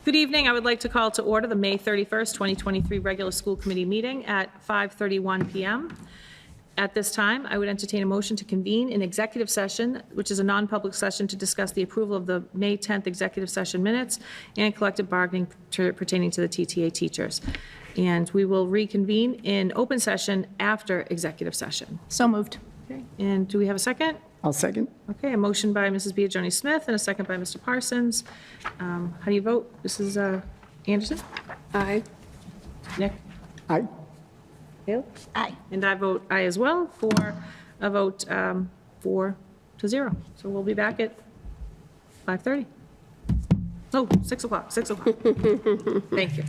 Good evening. I would like to call to order the May 31st, 2023 regular school committee meeting at 5:31 PM. At this time, I would entertain a motion to convene an executive session, which is a non-public session to discuss the approval of the May 10th executive session minutes and collective bargaining pertaining to the TTA teachers. And we will reconvene in open session after executive session. So moved. Okay. And do we have a second? I'll second. Okay, a motion by Mrs. Biagioni-Smith and a second by Mr. Parsons. How do you vote? Mrs. Anderson? Aye. Nick? Aye. Hale? Aye. And I vote aye as well for a vote 4-0. So we'll be back at 5:30. Oh, 6 o'clock, 6 o'clock. Thank you.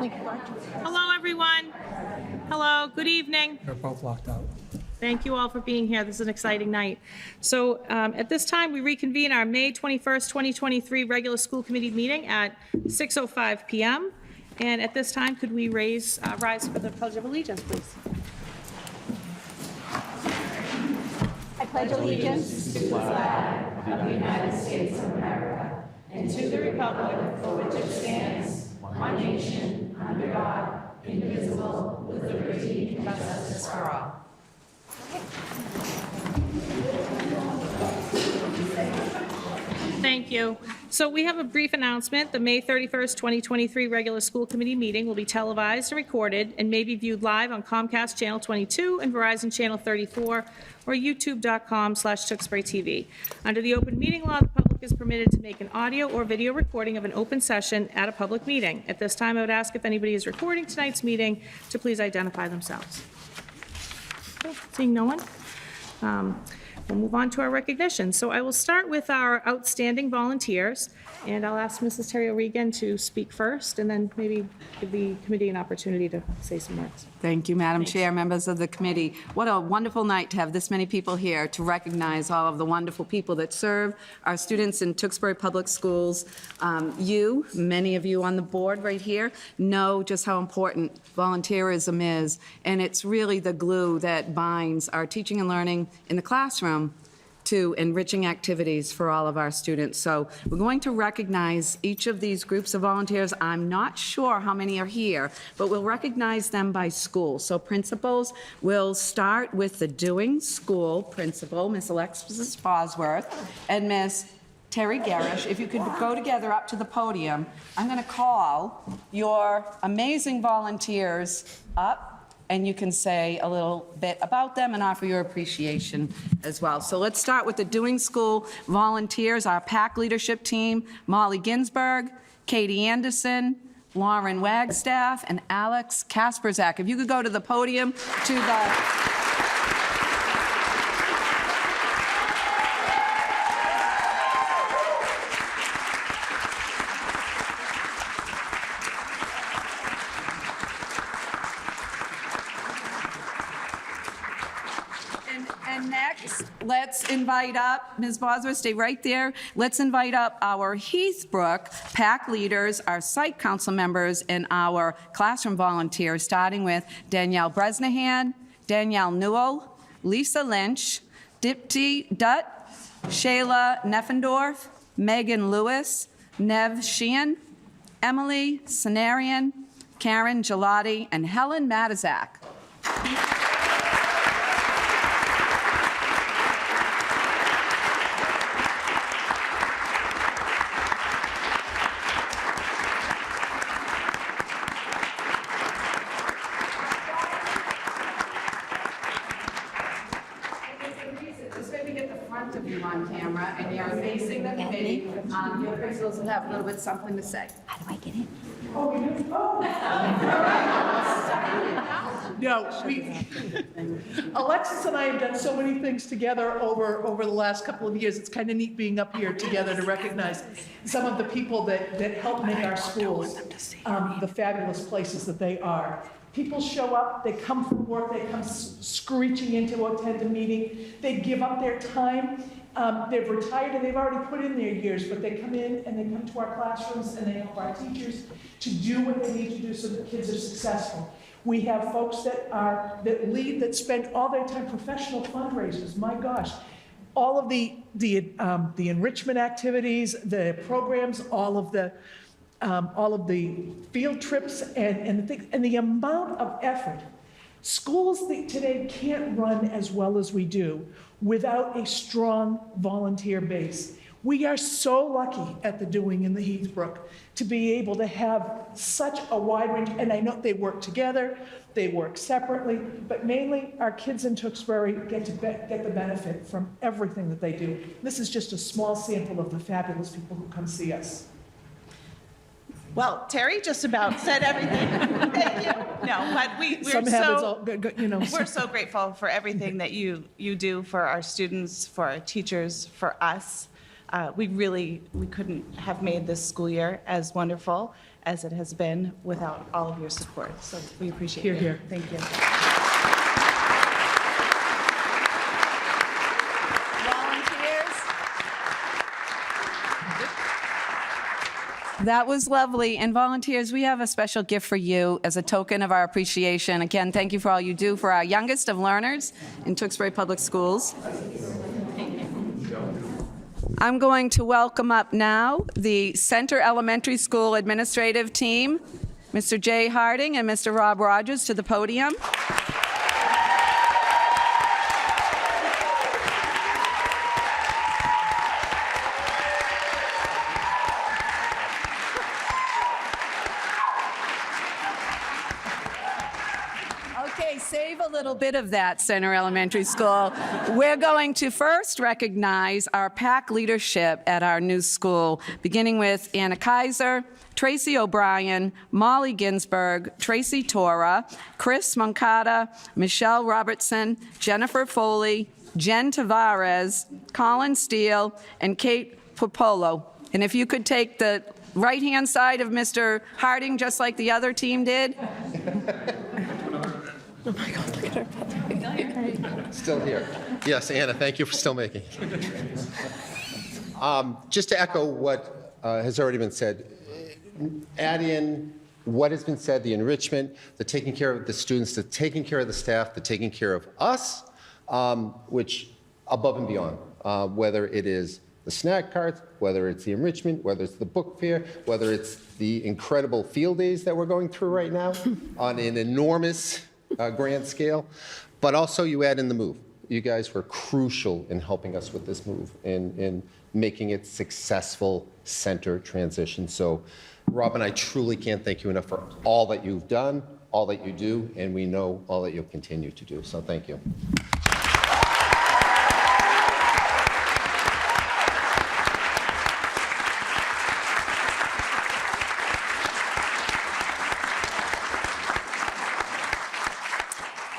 Hello, everyone. Hello, good evening. They're both locked out. Thank you all for being here. This is an exciting night. So at this time, we reconvene our May 21st, 2023 regular school committee meeting at 6:05 PM. And at this time, could we rise for the Pledge of Allegiance, please? I pledge allegiance to the flag of the United States of America and to the republic for which it stands, one nation, under God, indivisible, with liberty and justice for all. Thank you. So we have a brief announcement. The May 31st, 2023 regular school committee meeting will be televised and recorded and may be viewed live on Comcast Channel 22 and Verizon Channel 34 or youtube.com/Tewksbury TV. Under the open meeting law, the public is permitted to make an audio or video recording of an open session at a public meeting. At this time, I would ask if anybody is recording tonight's meeting to please identify themselves. Okay, seeing no one? We'll move on to our recognition. So I will start with our outstanding volunteers, and I'll ask Mrs. Terry O'Regan to speak first, and then maybe give the committee an opportunity to say some words. Thank you, Madam Chair, members of the committee. What a wonderful night to have this many people here to recognize all of the wonderful people that serve our students in Tewksbury Public Schools. Many of you on the board right here, know just how important volunteerism is, and it's really the glue that binds our teaching and learning in the classroom to enriching activities for all of our students. So we're going to recognize each of these groups of volunteers. I'm not sure how many are here, but we'll recognize them by school. So principals, we'll start with the Doing School principal, Miss Alexis Bosworth, and Miss Terry Garish. If you could go together up to the podium, I'm going to call your amazing volunteers up, and you can say a little bit about them and offer your appreciation as well. So let's start with the Doing School volunteers, our PAC leadership team, Molly Ginsberg, Katie Anderson, Lauren Wagstaff, and Alex Kasperzak. If you could go to the podium to the... And next, let's invite up, Ms. Bosworth, stay right there. Let's invite up our Heathbrook PAC leaders, our site council members, and our classroom volunteers, starting with Danielle Bresnahan, Danielle Newell, Lisa Lynch, Dipti Dutt, Shayla Neffendorf, Megan Lewis, Nev Sheehan, Emily Sanarian, Karen Gelati, and Helen Matizak. Of you on camera, and you're facing the committee. Your principals will have a little bit something to say. How do I get in? No, Alexis and I have done so many things together over the last couple of years. It's kind of neat being up here together to recognize some of the people that help make our schools the fabulous places that they are. People show up, they come from work, they come screeching in to attend a meeting, they give up their time. They've retired and they've already put in their years, but they come in and they come to our classrooms and they help our teachers to do what they need to do so that kids are successful. We have folks that lead, that spend all their time, professional fundraisers, my gosh. All of the enrichment activities, the programs, all of the field trips and the amount of effort. Schools today can't run as well as we do without a strong volunteer base. We are so lucky at the Doing in the Heathbrook to be able to have such a wide range, and I know they work together, they work separately, but mainly our kids in Tewksbury get the benefit from everything that they do. This is just a small sample of the fabulous people who come see us. Well, Terry just about said everything. Thank you. No, but we're so grateful for everything that you do for our students, for our teachers, for us. we couldn't have made this school year as wonderful as it has been without all of your support. So we appreciate it. Hear, hear. Thank you. That was lovely. And volunteers, we have a special gift for you as a token of our appreciation. Again, thank you for all you do for our youngest of learners in Tewksbury Public Schools. I'm going to welcome up now the Center Elementary School administrative team, Mr. Jay Harding and Mr. Rob Rogers, to the podium. Okay, save a little bit of that, Center Elementary School. We're going to first recognize our PAC leadership at our new school, beginning with Anna Kaiser, Tracy O'Brien, Molly Ginsberg, Tracy Tora, Chris Moncada, Michelle Robertson, Jennifer Foley, Jen Tavares, Colin Steele, and Kate Popolo. And if you could take the right-hand side of Mr. Harding, just like the other team did. Still here. Yes, Anna, thank you for still making it. Just to echo what has already been said, add in what has been said, the enrichment, the taking care of the students, the taking care of the staff, the taking care of us, which above and beyond, whether it is the snack carts, whether it's the enrichment, whether it's the book fair, whether it's the incredible field days that we're going through right now on an enormous grand scale, but also you add in the move. You guys were crucial in helping us with this move and in making it successful center transition. So Robin, I truly can't thank you enough for all that you've done, all that you do, and we know all that you'll continue to do. So thank you.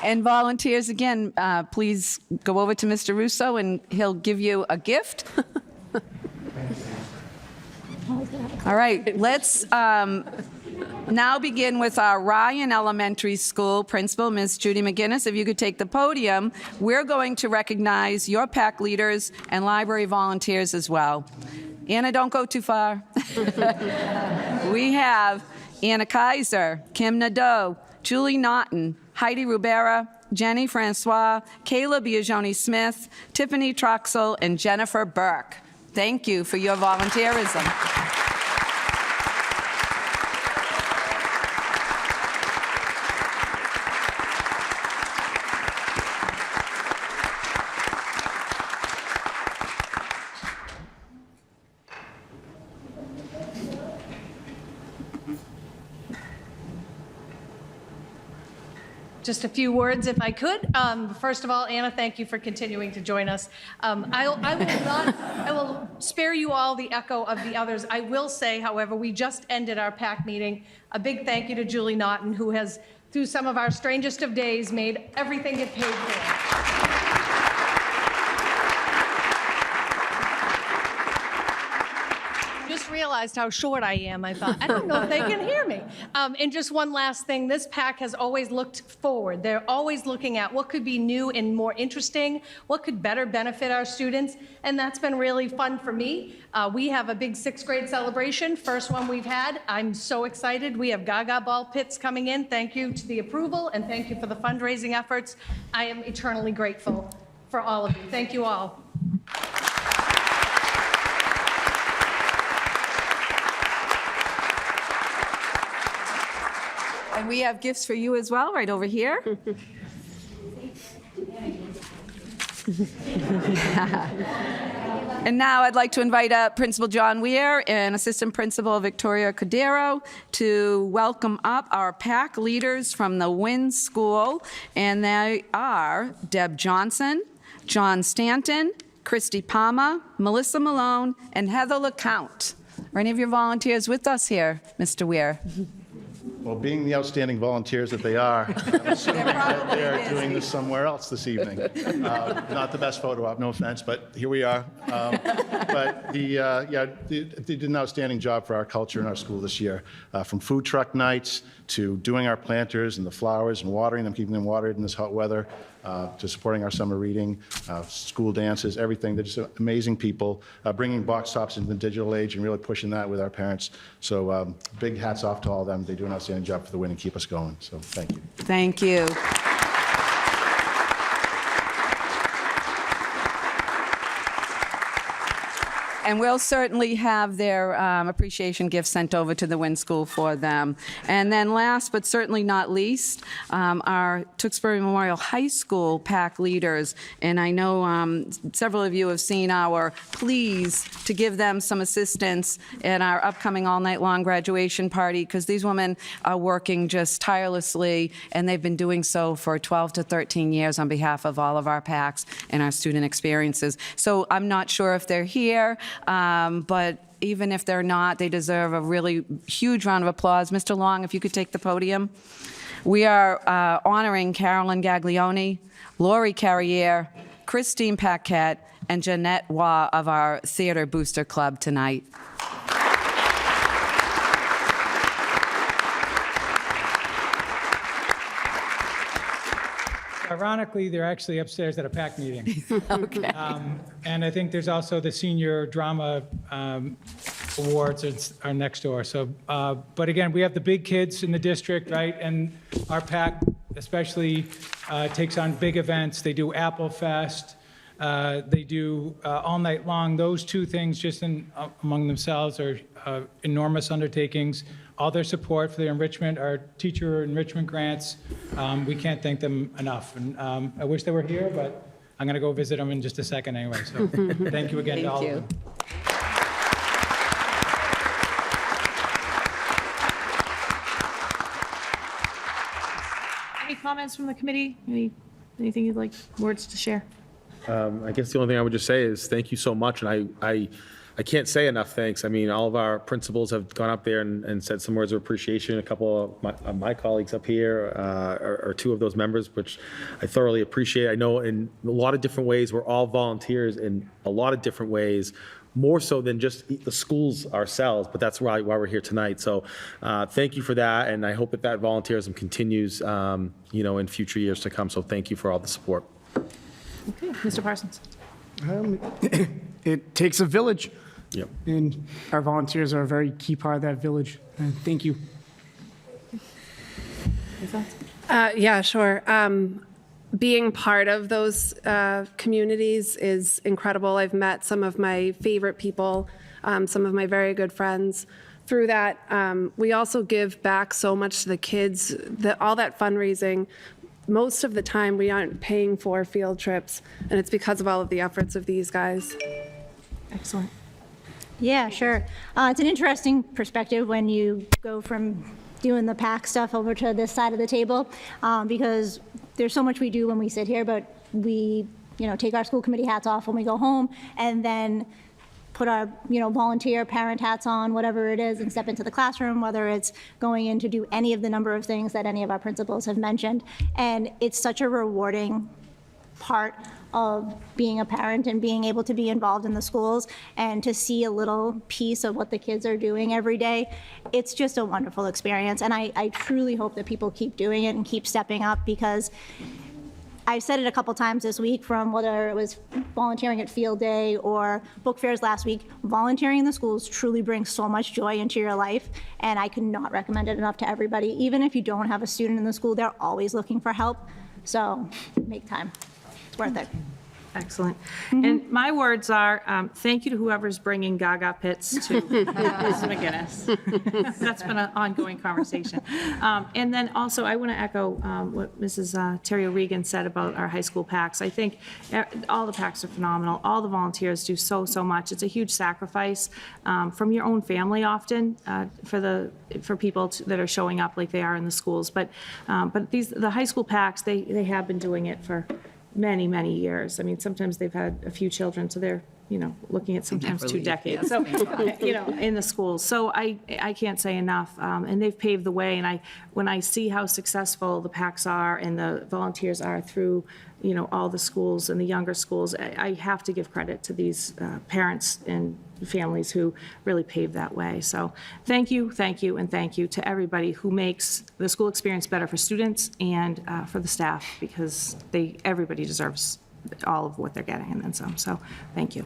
And volunteers, again, please go over to Mr. Russo and he'll give you a gift. All right, let's now begin with our Ryan Elementary School principal, Ms. Judy McGinnis. If you could take the podium, we're going to recognize your PAC leaders and library volunteers as well. Anna, don't go too far. We have Anna Kaiser, Kim Nadeau, Julie Naughton, Heidi Rubera, Jenny Francois, Kayla Biagioni-Smith, Tiffany Troxel, and Jennifer Burke. Thank you for your volunteerism. Just a few words, if I could. First of all, Anna, thank you for continuing to join us. I will spare you all the echo of the others. I will say, however, we just ended our PAC meeting. A big thank you to Julie Naughton, who has, through some of our strangest of days, made everything get paid for. Just realized how short I am. I thought, I don't know if they can hear me. And just one last thing, this PAC has always looked forward. They're always looking at what could be new and more interesting, what could better benefit our students, and that's been really fun for me. We have a big 6th grade celebration, first one we've had. I'm so excited. We have Gaga ball pits coming in. Thank you to the approval, and thank you for the fundraising efforts. I am eternally grateful for all of you. Thank you all. And we have gifts for you as well, right over here. And now I'd like to invite up Principal John Weir and Assistant Principal Victoria Cordero to welcome up our PAC leaders from the Wynn School. And they are Deb Johnson, John Stanton, Christy Palma, Melissa Malone, and Heather LeCount. Are any of your volunteers with us here, Mr. Weir? Well, being the outstanding volunteers that they are, I'm assuming that they are doing this somewhere else this evening. Not the best photo op, no offense, but here we are. But they did an outstanding job for our culture in our school this year, from food truck nights to doing our planters and the flowers and watering them, keeping them watered in this hot weather, to supporting our summer reading, school dances, everything. They're just amazing people, bringing box tops into the digital age and really pushing that with our parents. So big hats off to all of them. They do an outstanding job for the win and keep us going. So thank you. Thank you. And we'll certainly have their appreciation gift sent over to the Wynn School for them. And then last but certainly not least, our Tewksbury Memorial High School PAC leaders. And I know several of you have seen our pleas to give them some assistance at our upcoming all-night-long graduation party, because these women are working just tirelessly, and they've been doing so for 12 to 13 years on behalf of all of our PACs and our student experiences. So I'm not sure if they're here, but even if they're not, they deserve a really huge round of applause. Mr. Long, if you could take the podium. We are honoring Carolyn Gaglione, Lori Carriere, Christine Paquette, and Jeanette Waugh of our Theater Booster Club tonight. Ironically, they're actually upstairs at a PAC meeting. Okay. And I think there's also the senior drama awards are next door. So, but again, we have the big kids in the district, right? And our PAC especially takes on big events. They do Apple Fest. They do all night long. Those two things just among themselves are enormous undertakings. All their support for the enrichment, our teacher enrichment grants, we can't thank them enough. And I wish they were here, but I'm going to go visit them in just a second anyway. So thank you again to all of them. Any comments from the committee? Anything you'd like, words to share? I guess the only thing I would just say is thank you so much, and I can't say enough thanks. I mean, all of our principals have gone up there and said some words of appreciation. A couple of my colleagues up here are two of those members, which I thoroughly appreciate. I know in a lot of different ways, we're all volunteers in a lot of different ways, more so than just the schools ourselves, but that's why we're here tonight. So thank you for that, and I hope that volunteerism continues, in future years to come. So thank you for all the support. Okay, Mr. Parsons. It takes a village. Yep. And our volunteers are a very key part of that village. Thank you. Yeah, sure. Being part of those communities is incredible. I've met some of my favorite people, some of my very good friends. Through that, we also give back so much to the kids, all that fundraising. Most of the time, we aren't paying for field trips, and it's because of all of the efforts of these guys. Excellent. Yeah, sure. It's an interesting perspective when you go from doing the PAC stuff over to this side of the table, because there's so much we do when we sit here, but we, take our school committee hats off when we go home, and then put our, volunteer parent hats on, whatever it is, and step into the classroom, whether it's going in to do any of the number of things that any of our principals have mentioned. And it's such a rewarding part of being a parent and being able to be involved in the schools and to see a little piece of what the kids are doing every day. It's just a wonderful experience. And I truly hope that people keep doing it and keep stepping up, because I've said it a couple times this week, from whether it was volunteering at field day or book fairs last week, volunteering in the schools truly brings so much joy into your life, and I could not recommend it enough to everybody. Even if you don't have a student in the school, they're always looking for help, so make time. It's worth it. Excellent. And my words are, thank you to whoever's bringing Gaga Pits to Ms. McGinnis. That's been an ongoing conversation. And then also, I want to echo what Mrs. Terry O'Regan said about our high school PACs. I think all the PACs are phenomenal. All the volunteers do so much. It's a huge sacrifice from your own family often for people that are showing up like they are in the schools. But the high school PACs, they have been doing it for many years. I mean, sometimes they've had a few children, so they're looking at sometimes Never 2 leave. decades. So, in the schools. So I can't say enough. And they've paved the way. And when I see how successful the PACs are and the volunteers are through, all the schools and the younger schools, I have to give credit to these parents and families who really paved that way. So thank you, and thank you to everybody who makes the school experience better for students and for the staff, because everybody deserves all of what they're getting and then some. So thank you.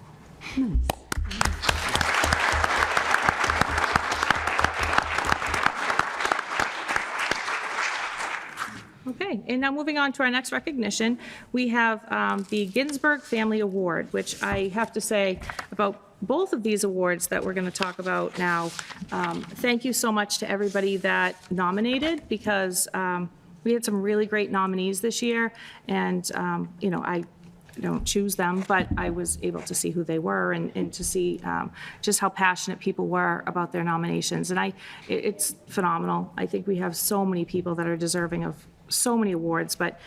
Okay, and now moving on to our next recognition, we have the Ginsburg Family Award, which I have to say about both of these awards that we're going to talk about now. Thank you so much to everybody that nominated, because we had some really great nominees this year, and I don't choose them, but I was able to see who they were and to see just how passionate people were about their nominations. And it's phenomenal. I think we have so many people that are deserving of so many awards, but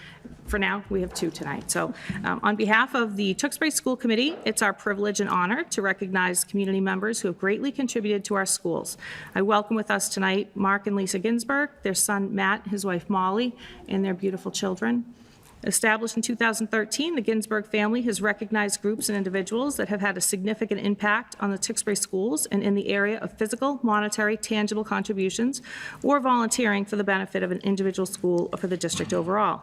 for now, we have 2 tonight. So on behalf of the Tewksbury School Committee, it's our privilege and honor to recognize community members who have greatly contributed to our schools. I welcome with us tonight Mark and Lisa Ginsburg, their son Matt, his wife Molly, and their beautiful children. Established in 2013, the Ginsburg family has recognized groups and individuals that have had a significant impact on the Tewksbury schools and in the area of physical, monetary, tangible contributions, or volunteering for the benefit of an individual school or for the district overall.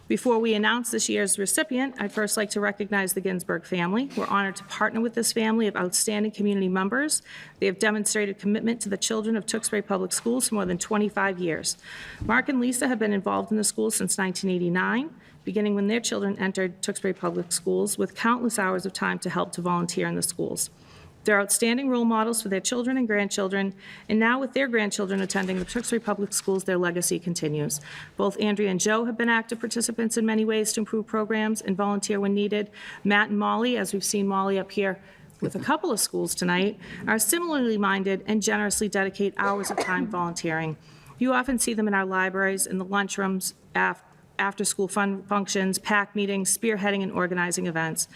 Before we announce this year's recipient, I'd first like to recognize the Ginsburg family. We're honored to partner with this family of outstanding community members. They have demonstrated commitment to the children of Tewksbury Public Schools for more than 25 years. Mark and Lisa have been involved in the schools since 1989. Beginning when their children entered Tewksbury Public Schools, with countless hours of time to help to volunteer in the schools. They're outstanding role models for their children and grandchildren, and now with their grandchildren attending the Tewksbury Public Schools, their legacy continues. Both Andrea and Joe have been active participants in many ways to improve programs and volunteer when needed. Matt and Molly, as we've seen Molly up here with a couple of schools tonight, are similarly minded and generously dedicate hours of time volunteering. You often see them in our libraries, in the lunchrooms, after-school fun functions, PAC meetings, spearheading and organizing events.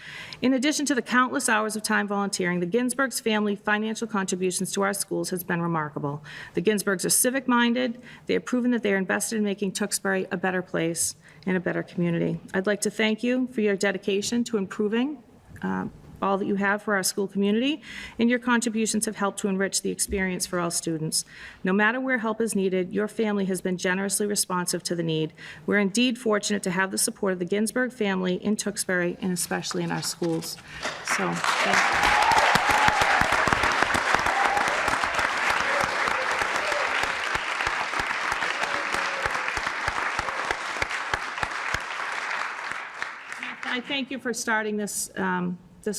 In addition to the countless hours of time volunteering, the Ginsburgs family financial contributions to our schools has been remarkable. The Ginsburgs are civic-minded. They have proven that they are invested in making Tewksbury a better place and a better community. I'd like to thank you for your dedication to improving all that you have for our school community, and your contributions have helped to enrich the experience for all students. No matter where help is needed, your family has been generously responsive to the need. We're indeed fortunate to have the support of the Ginsburg family in Tewksbury, and especially in our schools. So, thank you. I thank you for starting this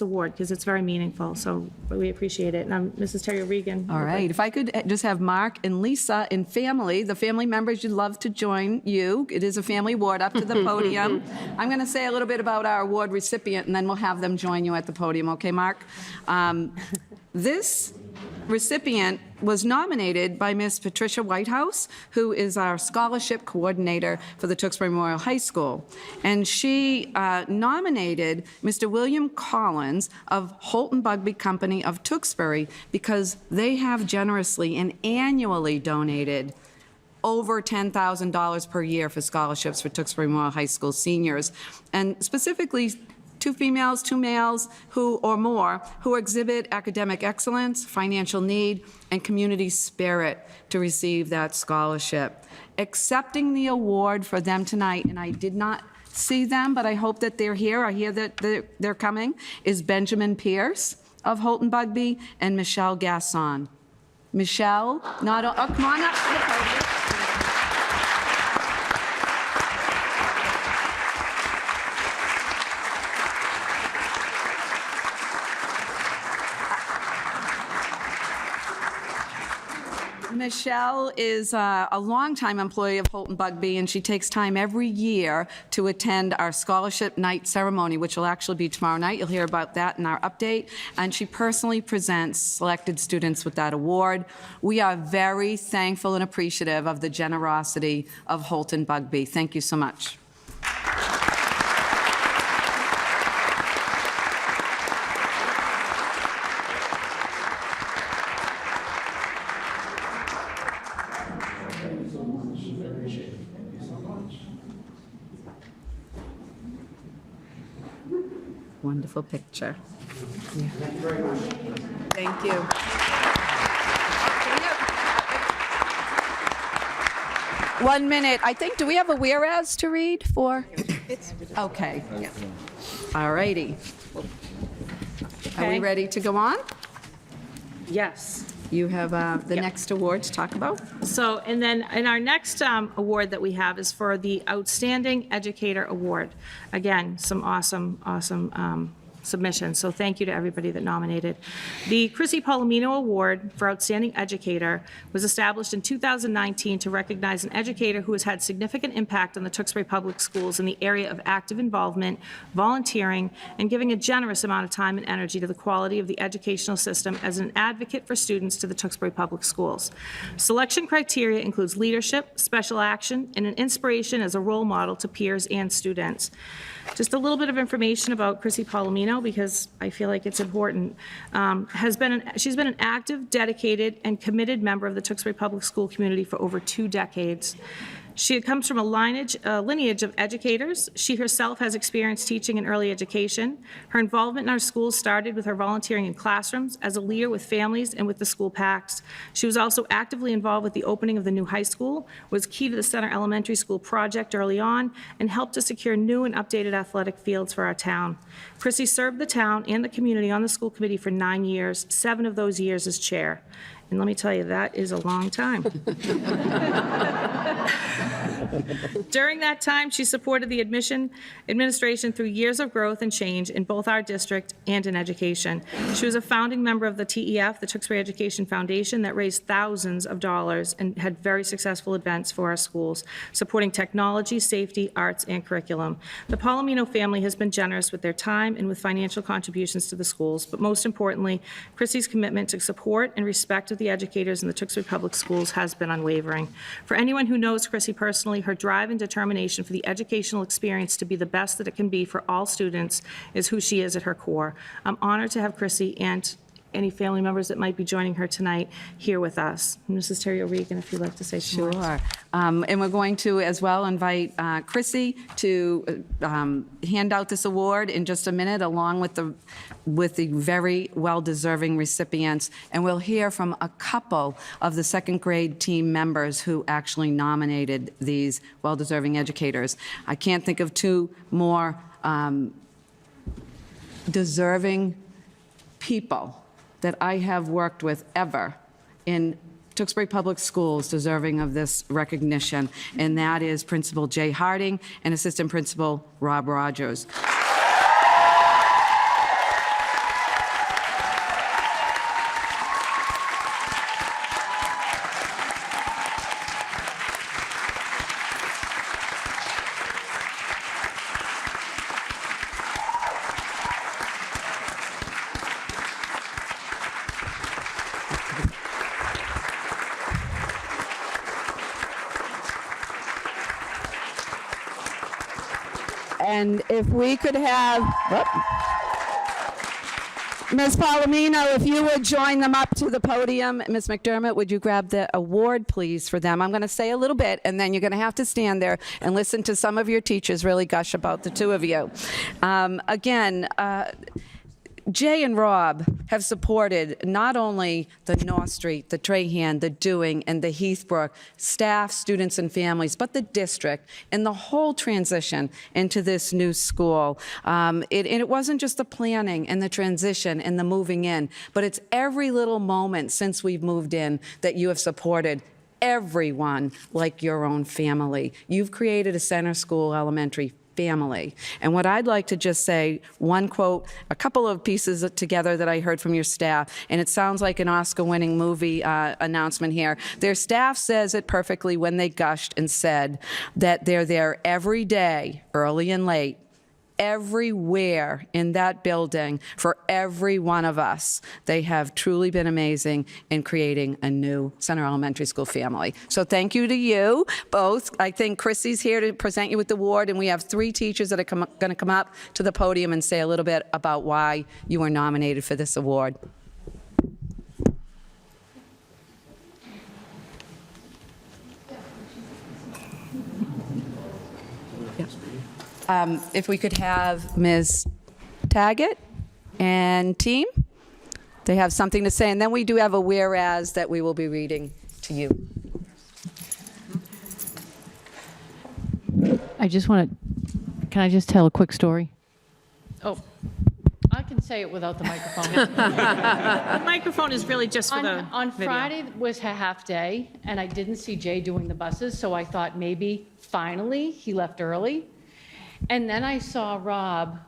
award, because it's very meaningful, so we appreciate it. And Mrs. Terry Regan. All right, if I could just have Mark and Lisa and family, the family members, you'd love to join you. It is a family award, up to the podium. I'm going to say a little bit about our award recipient, and then we'll have them join you at the podium, okay, Mark? This recipient was nominated by Miss Patricia Whitehouse, who is our scholarship coordinator for the Tewksbury Memorial High School. And she nominated Mr. William Collins of Holton Bugby Company of Tewksbury because they have generously and annually donated over $10,000 per year for scholarships for Tewksbury Memorial High School seniors, and specifically 2 females, 2 males or more who exhibit academic excellence, financial need, and community spirit to receive that scholarship. Accepting the award for them tonight, and I did not see them, but I hope that they're here. I hear that they're coming, is Benjamin Pierce of Holton Bugby and Michelle Gasson. Michelle, come on up to the podium. Michelle is a longtime employee of Holton Bugby, and she takes time every year to attend our scholarship night ceremony, which will actually be tomorrow night. You'll hear about that in our update. And she personally presents selected students with that award. We are very thankful and appreciative of the generosity of Holton Bugby. Thank you so much. beautiful picture. Thank you. One minute. I think, do we have a whereas to read for? Okay. All righty. Are we Okay. ready to go on? Yes. You have the next award to talk about? So, and then, and our next award that we have is for the Outstanding Educator Award. Again, some awesome submissions, so thank you to everybody that nominated. The Chrissy Palomino Award for Outstanding Educator was established in 2019 to recognize an educator who has had significant impact on the Tewksbury Public Schools in the area of active involvement, volunteering, and giving a generous amount of time and energy to the quality of the educational system as an advocate for students to the Tewksbury Public Schools. Selection criteria includes leadership, special action, and an inspiration as a role model to peers and students. Just a little bit of information about Chrissy Palomino, because I feel like it's important. She's been an active, dedicated, and committed member of the Tewksbury Public School community for over 2 decades. She comes from a lineage of educators. She herself has experience teaching in early education. Her involvement in our schools started with her volunteering in classrooms, as a leader with families and with the school PACs. She was also actively involved with the opening of the new high school, was key to the Center Elementary School project early on, and helped to secure new and updated athletic fields for our town. Chrissy served the town and the community on the school committee for 9 years, 7 of those years as chair. And let me tell you, that is a long time. During that time, she supported the administration through years of growth and change in both our district and in education. She was a founding member of the TEF, the Tewksbury Education Foundation, that raised thousands of dollars and had very successful events for our schools, supporting technology, safety, arts, and curriculum. The Palomino family has been generous with their time and with financial contributions to the schools, but most importantly, Chrissy's commitment to support and respect of the educators in the Tewksbury Public Schools has been unwavering. For anyone who knows Chrissy personally, her drive and determination for the educational experience to be the best that it can be for all students is who she is at her core. I'm honored to have Chrissy and any family members that might be joining her tonight here with us. Mrs. Terry O'Regan, if you'd like to say some words. Sure. And we're going to as well invite Chrissy to hand out this award in just a minute, along with the very well-deserving recipients. And we'll hear from a couple of the second grade team members who actually nominated these well-deserving educators. I can't think of 2 more deserving people that I have worked with ever in Tewksbury Public Schools deserving of this recognition, and that is Principal Jay Harding and Assistant Principal Rob Rogers. And if we could have, Ms. Palomino, if you would join them up to the podium. Ms. McDermott, would you grab the award, please, for them? I'm going to say a little bit, and then you're going to have to stand there and listen to some of your teachers really gush about the 2 of you. Again, Jay and Rob have supported not only the North Street, the Trahan, the Dewing, and the Heathbrook staff, students, and families, but the district and the whole transition into this new school. And it wasn't just the planning and the transition and the moving in, but it's every little moment since we've moved in that you have supported everyone like your own family. You've created a center school elementary family. And what I'd like to just say, one quote, a couple of pieces together that I heard from your staff, and it sounds like an Oscar-winning movie announcement here. Their staff says it perfectly when they gushed and said that they're there every day, early and late, everywhere in that building for every one of us. They have truly been amazing in creating a new Center Elementary School family. So thank you to you both. I think Chrissy's here to present you with the award, and we have 3 teachers that are going to come up to the podium and say a little bit about why you were nominated for this award. If we could have Ms. Taggett and team. They have something to say, and then we do have a whereas that we will be reading to you. I just want to, can I just tell a quick story? Oh, I can say it without the microphone. The microphone is really just for the On video. Friday was a half day, and I didn't see Jay doing the buses, so I thought maybe finally he left early. And then I saw Rob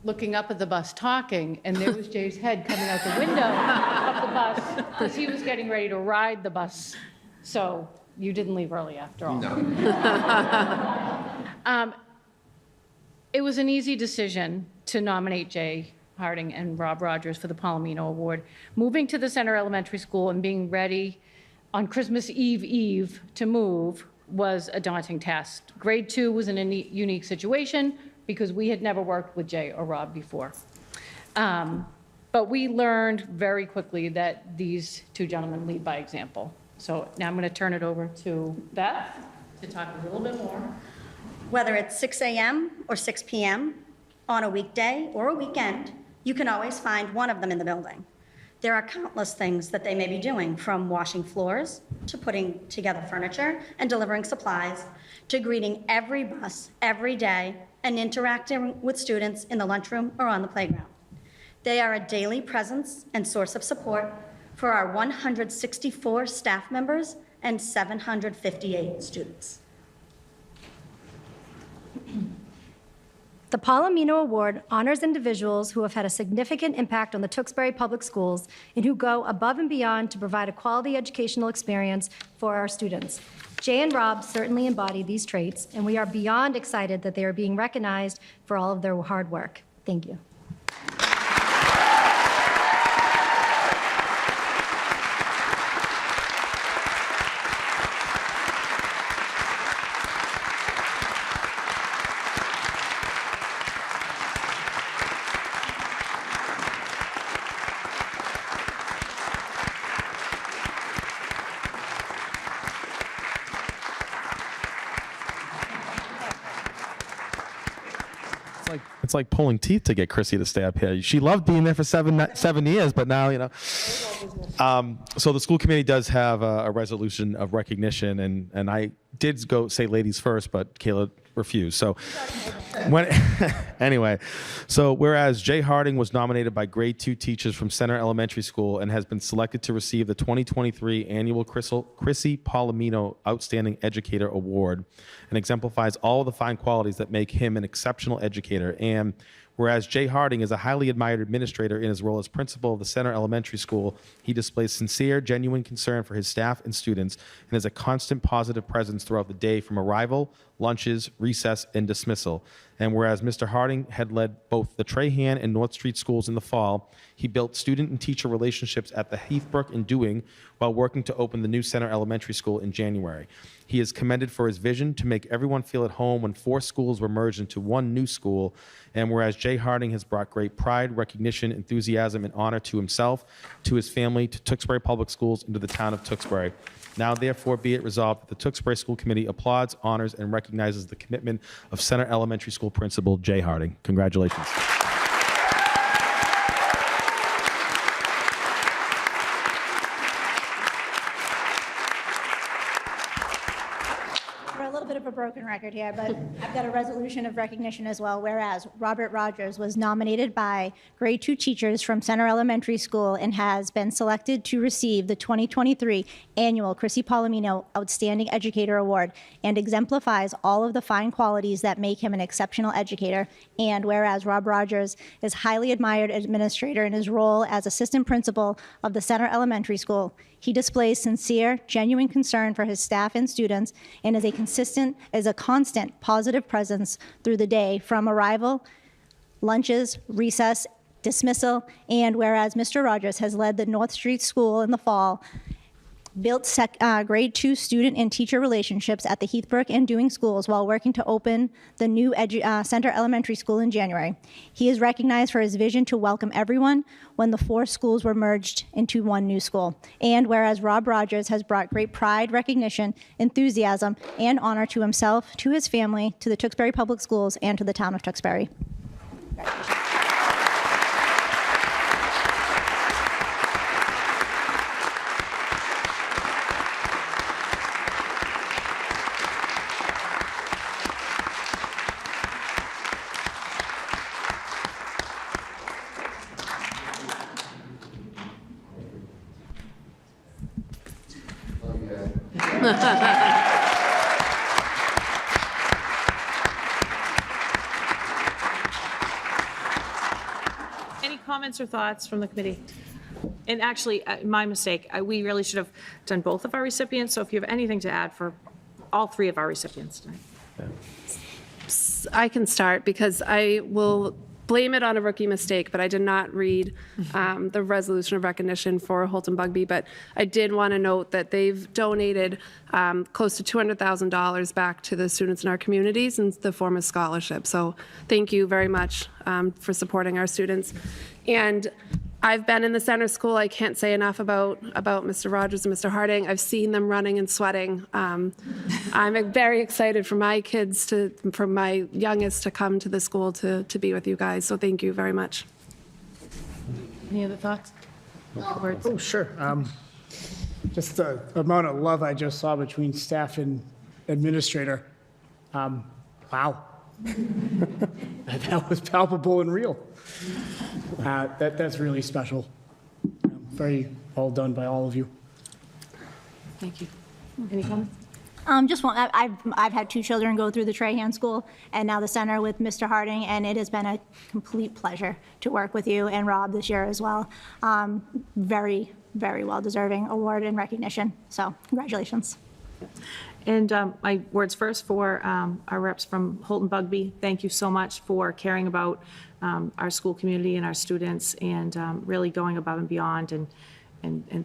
looking up at the bus talking, and there was Jay's head coming out the window of the bus because he was getting ready to ride the bus. So you didn't leave early after all. It was an easy decision to nominate Jay Harding and Rob Rogers for the Palomino Award. Moving to the Center Elementary School and being ready on Christmas Eve to move was a daunting task. Grade 2 was in a unique situation because we had never worked with Jay or Rob before. But we learned very quickly that these two gentlemen lead by example. So now I'm going to turn it over to Beth to talk a little bit more. Whether it's 6 a.m. or 6 p.m., on a weekday or a weekend, you can always find one of them in the building. There are countless things that they may be doing, from washing floors to putting together furniture and delivering supplies, to greeting every bus every day and interacting with students in the lunchroom or on the playground. They are a daily presence and source of support for our 164 staff members and 758 students. The Palomino Award honors individuals who have had a significant impact on the Tewksbury Public Schools and who go above and beyond to provide a quality educational experience for our students. Jay and Rob certainly embody these traits, and we are beyond excited that they are being recognized for all of their hard work. Thank you. It's like pulling teeth to get Chrissy to stay up here. She loved being there for seven years, but now, you know. So the school committee does have a resolution of recognition, and I did go say ladies first, but Kayla refused. So anyway, so whereas Jay Harding was nominated by grade 2 teachers from Center Elementary School and has been selected to receive the 2023 annual Chrissy Palomino Outstanding Educator Award, and exemplifies all of the fine qualities that make him an exceptional educator. And whereas Jay Harding is a highly admired administrator in his role as principal of the Center Elementary School, he displays sincere, genuine concern for his staff and students and is a constant positive presence throughout the day, from arrival, lunches, recess, and dismissal. And whereas Mr. Harding had led both the Trahan and North Street schools in the fall, he built student and teacher relationships at the Heathbrook and Dewing while working to open the new Center Elementary School in January. He is commended for his vision to make everyone feel at home when 4 schools were merged into one new school. And whereas Jay Harding has brought great pride, recognition, enthusiasm, and honor to himself, to his family, to Tewksbury Public Schools, and to the town of Tewksbury. Now, therefore, be it resolved that the Tewksbury School Committee applauds, honors, and recognizes the commitment of Center Elementary School Principal Jay Harding. Congratulations. We're a little bit of a broken record here, but I've got a resolution of recognition as well, whereas Robert Rogers was nominated by grade 2 teachers from Center Elementary School and has been selected to receive the 2023 annual Chrissy Palomino Outstanding Educator Award, and exemplifies all of the fine qualities that make him an exceptional educator. And whereas Rob Rogers is highly admired administrator in his role as assistant principal of the Center Elementary School, he displays sincere, genuine concern for his staff and students, and is a constant positive presence through the day, from arrival, lunches, recess, dismissal. And whereas Mr. Rogers has led the North Street School in the fall, built grade 2 student and teacher relationships at the Heathbrook and Dewing schools while working to open the new Center Elementary School in January. He is recognized for his vision to welcome everyone when the 4 schools were merged into one new school. And whereas Rob Rogers has brought great pride, recognition, enthusiasm, and honor to himself, to his family, to the Tewksbury Public Schools, and to the town of Tewksbury. Congratulations. Any comments or thoughts from the committee? And actually, my mistake, we really should have done both of our recipients, so if you have anything to add for all three of our recipients tonight. I can start because I will blame it on a rookie mistake, but I did not read the resolution of recognition for Holton Bugby. But I did want to note that they've donated close to $200,000 back to the students in our communities in the form of scholarship. So thank you very much for supporting our students. And I've been in the center school. I can't say enough about Mr. Rogers and Mr. Harding. I've seen them running and sweating. I'm very excited for my kids for my youngest to come to the school to be with you guys. So thank you very much. Any other thoughts? Words? Oh, sure. Just the amount of love I just saw between staff and administrator. Wow. That was palpable and real. That's really special. Very well done by all of you. Thank you. Any comments? Just one, I've had two children go through the Trahan School and now the center with Mr. Harding, and it has been a complete pleasure to work with you and Rob this year as well. Very, very well deserving award and recognition. So congratulations. And my words first for our reps from Holton Bugby. Thank you so much for caring about our school community and our students and really going above and beyond and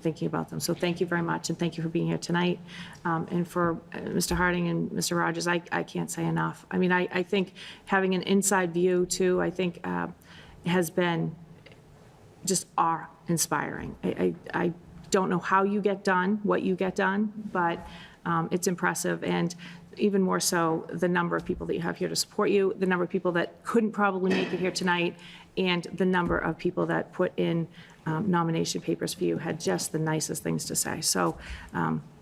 thinking about them. So thank you very much, and thank you for being here tonight. And for Mr. Harding and Mr. Rogers, I can't say enough. I mean, I think having an inside view too, I think has been just awe-inspiring. I don't know how you get done, what you get done, but it's impressive. And even more so, the number of people that you have here to support you, the number of people that couldn't probably make it here tonight, and the number of people that put in nomination papers for you had just the nicest things to say. So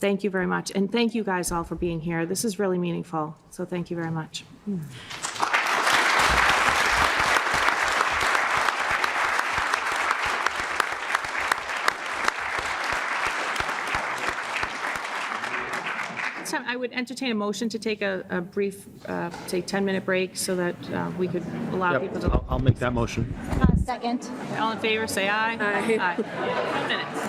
thank you very much. And thank you guys all for being here. This is really meaningful. So thank you very much. Time, I would entertain a motion to take a brief, say, 10-minute break so that we could allow people to. I'll make that motion. Second. All in favor, say aye. Aye. 10 minutes.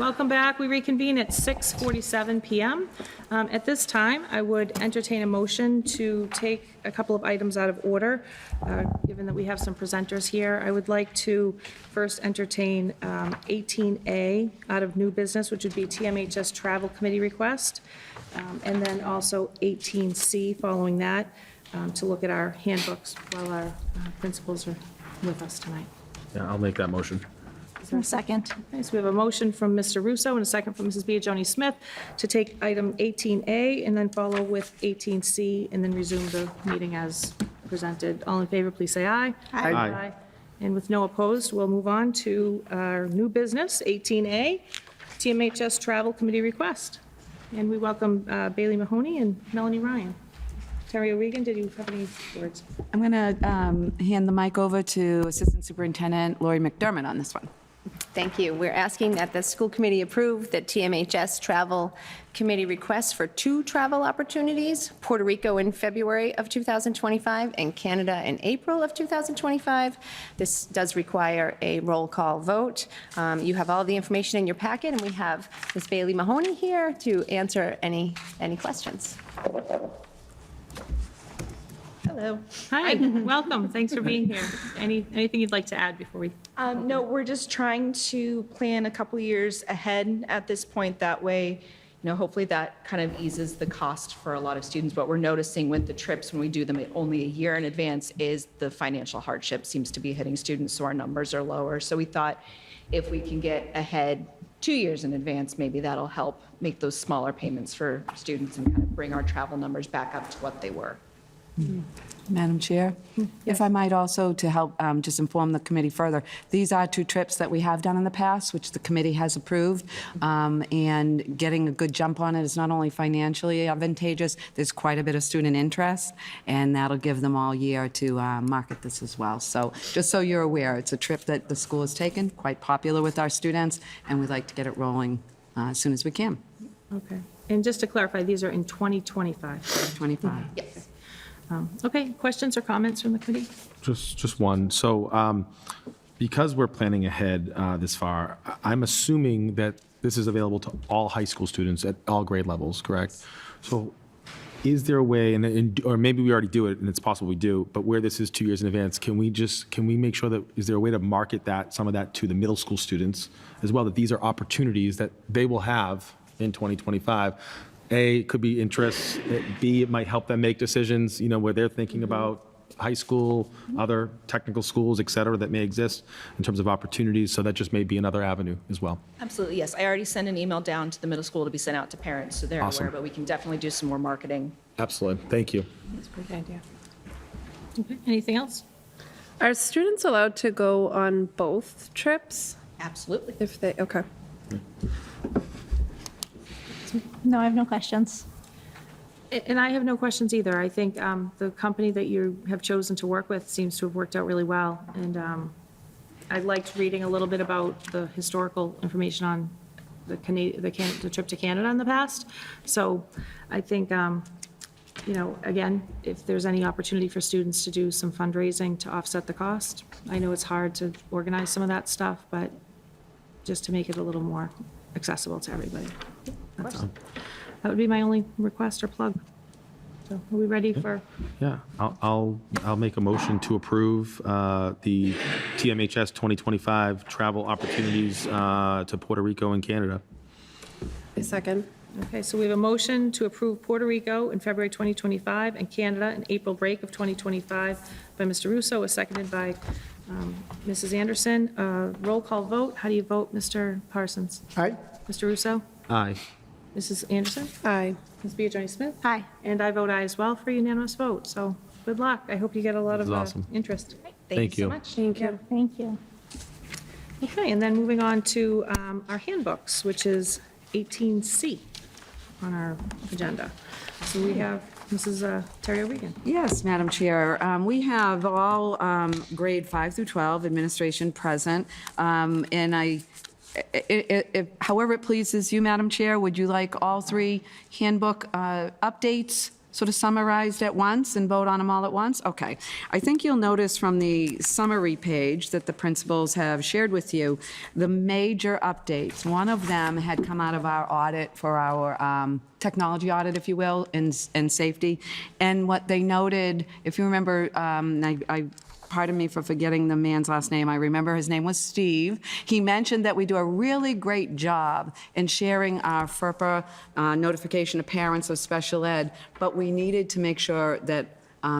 Welcome back. We reconvene at 6:47 PM. At this time, I would entertain a motion to take a couple of items out of order. Given that we have some presenters here, I would like to first entertain 18A out of new business, which would be TMHS Travel Committee request, and then also 18C following that, to look at our handbooks while our principals are with us tonight. Yeah, I'll make that motion. Second. Okay, so we have a motion from Mr. Russo and a second from Mrs. Biagioni-Smith to take item 18A and then follow with 18C and then resume the meeting as presented. All in favor, please say aye. Aye. And with no opposed, we'll move on to our new business, 18A, TMHS Travel Committee request. And we welcome Bailey Mahoney and Melanie Ryan. Terry O'Regan, did you have any words? I'm going to hand the mic over to Assistant Superintendent Lori McDermott on this one. Thank you. We're asking that the school committee approve the TMHS Travel Committee request for 2 travel opportunities, Puerto Rico in February of 2025 and Canada in April of 2025. This does require a roll call vote. You have all the information in your packet, and we have Ms. Bailey Mahoney here to answer any questions. Hello. Hi, welcome. Thanks for being here. Anything you'd like to add before we? No, we're just trying to plan a couple years ahead at this point. That way, hopefully that kind of eases the cost for a lot of students. What we're noticing with the trips when we do them only a year in advance is the financial hardship seems to be hitting students, so our numbers are lower. So we thought if we can get ahead 2 years in advance, maybe that'll help make those smaller payments for students and kind of bring our travel numbers back up to what they were. Madam Chair, if I might also, to help just inform the committee further, these are 2 trips that we have done in the past, which the committee has approved, and getting a good jump on it is not only financially advantageous, there's quite a bit of student interest, and that'll give them all year to market this as well. So just so you're aware, it's a trip that the school has taken, quite popular with our students, and we'd like to get it rolling as soon as we can. Okay. And just to clarify, these are in 2025? 25. Yes. Okay, questions or comments from the committee? Just one. So because we're planning ahead this far, I'm assuming that this is available to all high school students at all grade levels, correct? So is there a way, or maybe we already do it, and it's possible we do, but where this is 2 years in advance, can we make sure that, is there a way to market some of that to the middle school students as well, that these are opportunities that they will have in 2025? A, it could be interest. B, it might help them make decisions, where they're thinking about high school, other technical schools, et cetera, that may exist in terms of opportunities. So that just may be another avenue as well. Absolutely, yes. I already sent an email down to the middle school to be sent out to parents, so they're Awesome. aware, but we can definitely do some more marketing. Absolutely. Thank you. That's a great idea. Okay, anything else? Are students allowed to go on both trips? Absolutely. If they, okay. No, I have no questions. And I have no questions either. I think the company that you have chosen to work with seems to have worked out really well. And I liked reading a little bit about the historical information on the trip to Canada in the past. So I think, again, if there's any opportunity for students to do some fundraising to offset the cost, I know it's hard to organize some of that stuff, but just to make it a little more accessible to everybody. That's all. That would be my only request or plug. So are we ready for? Yeah, I'll make a motion to approve the TMHS 2025 travel opportunities to Puerto Rico and Canada. A second. Okay, so we have a motion to approve Puerto Rico in February 2025 and Canada in April break of 2025 by Mr. Russo, was seconded by Mrs. Anderson. Roll call vote. How do you vote, Mr. Parsons? Aye. Mr. Russo? Aye. Mrs. Anderson? Aye. Ms. Biagioni-Smith? Aye. And I vote aye as well for unanimous vote. So good luck. I hope you get a lot This of is awesome. interest. Thank you. so much. Thank you. Thank you. Okay, and then moving on to our handbooks, which is 18C on our agenda. So we have Mrs. Terry O'Regan. Yes, Madam Chair. We have all grade 5 through 12 administration present, and however it pleases you, Madam Chair, would you like all 3 handbook updates sort of summarized at once and vote on them all at once? Okay. I think you'll notice from the summary page that the principals have shared with you the major updates. One of them had come out of our audit for our technology audit, if you will, and safety. And what they noted, if you remember, pardon me for forgetting the man's last name. I remember his name was Steve. He mentioned that we do a really great job in sharing our FERPA notification to parents of special ed, but we needed to make sure that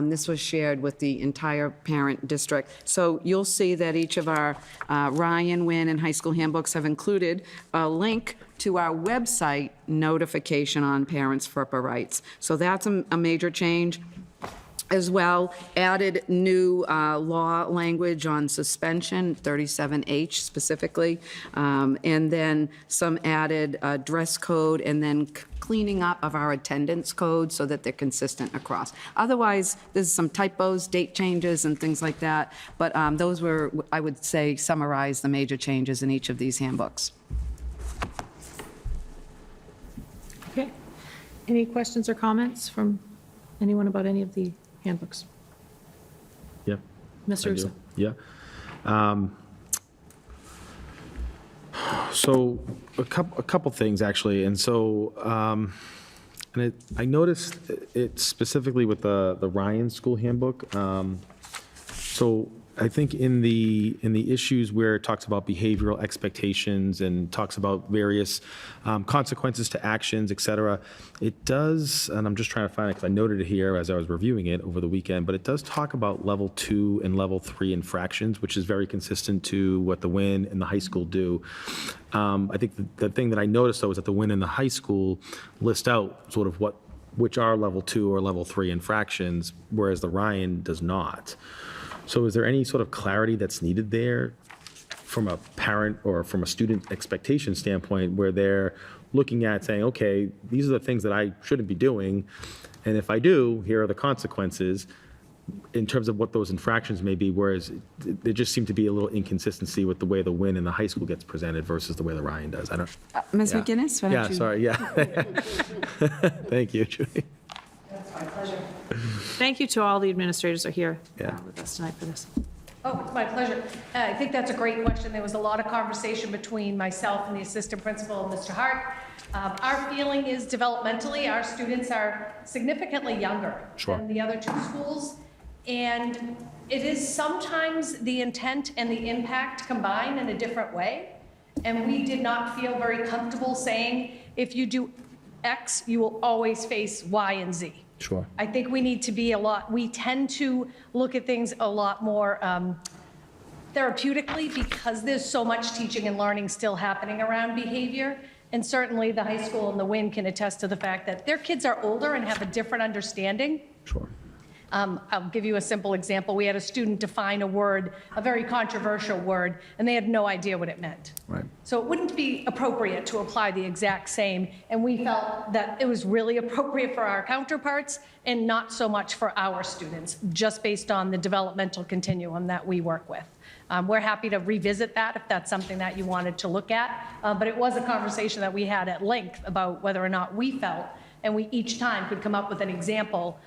this was shared with the entire parent district. So you'll see that each of our Ryan, Wynn, and high school handbooks have included a link to our website notification on parents' FERPA rights. So that's a major change. As well, added new law language on suspension, 37H specifically, and then some added dress code, and then cleaning up of our attendance code so that they're consistent across. Otherwise, there's some typos, date changes, and things like that, but those were, I would say, summarize the major changes in each of these handbooks. Okay. Any questions or comments from anyone about any of the handbooks? Yeah. Mr. I Russo? do. Yeah. So a couple things actually, and so I noticed it specifically with the Ryan School Handbook. So I think in the issues where it talks about behavioral expectations and talks about various consequences to actions, et cetera, it does, and I'm just trying to find it because I noted it here as I was reviewing it over the weekend, but it does talk about level 2 and level 3 infractions, which is very consistent to what the WIN and the high school do. I think the thing that I noticed though is that the WIN and the high school list out sort of which are level 2 or level 3 infractions, whereas the Ryan does not. So is there any sort of clarity that's needed there from a parent or from a student expectation standpoint where they're looking at saying, okay, these are the things that I shouldn't be doing, and if I do, here are the consequences in terms of what those infractions may be, whereas there just seemed to be a little inconsistency with the way the WIN in the high school gets presented versus the way the Ryan does. I don't. Ms. Yeah. McGinnis, why don't Yeah, you? sorry, yeah. Thank you, Julie. Thank you to all the administrators who are here Yeah. with us tonight for this. Oh, it's my pleasure. I think that's a great question. There was a lot of conversation between myself and the assistant principal, Mr. Hart. Our feeling is developmentally, our students are significantly younger Sure. than the other two schools. And it is sometimes the intent and the impact combined in a different way. And we did not feel very comfortable saying, if you do X, you will always face Y and Z. Sure. I think we need to be we tend to look at things a lot more therapeutically because there's so much teaching and learning still happening around behavior. And certainly the high school and the WIN can attest to the fact that their kids are older and have a different understanding. Sure. I'll give you a simple example. We had a student define a word, a very controversial word, and they had no idea what it meant. Right. So it wouldn't be appropriate to apply the exact same, and we felt that it was really appropriate for our counterparts and not so much for our students, just based on the developmental continuum that we work with. We're happy to revisit that if that's something that you wanted to look at, but it was a conversation that we had at length about whether or not we felt, and we each time could come up with an example.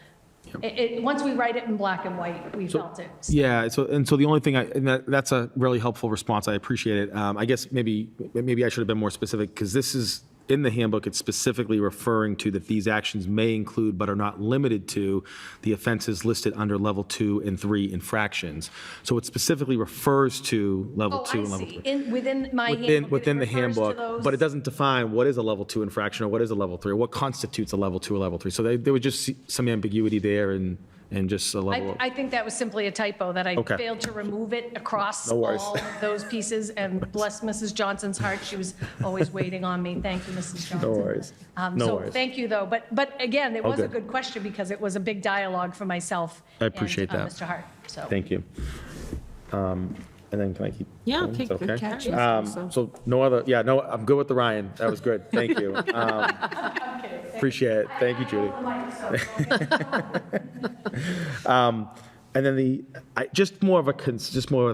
Once we write it in black and white, we felt it. Yeah, so the only thing, that's a really helpful response, I appreciate it. I guess maybe I should have been more specific, because this is, in the handbook, it's specifically referring to that these actions may include but are not limited to the offenses listed under level 2 and 3 infractions. So it specifically refers to level 2 and level 3. Within my handbook, Within it the refers to handbook, those- but it doesn't define what is a level 2 infraction or what is a level 3, or what constitutes a level 2 or level 3. So there was just some ambiguity there and just a level of. I think that was simply a typo, that I Okay. failed to remove it across No worries. all of those pieces, and bless Mrs. Johnson's heart, she was always waiting on me. Thank you, Mrs. Johnson. No worries. No So worries. thank you, though. But again, it All was a good. good question because it was a big dialogue for myself I appreciate and that. Mr. Hart, so. Thank you. And then can I keep? Yeah, going? okay, Is that good catch. So no other, yeah, no, I'm good with the Ryan. That was good. Thank you. Appreciate it. Thank you, Judy. And then just more of a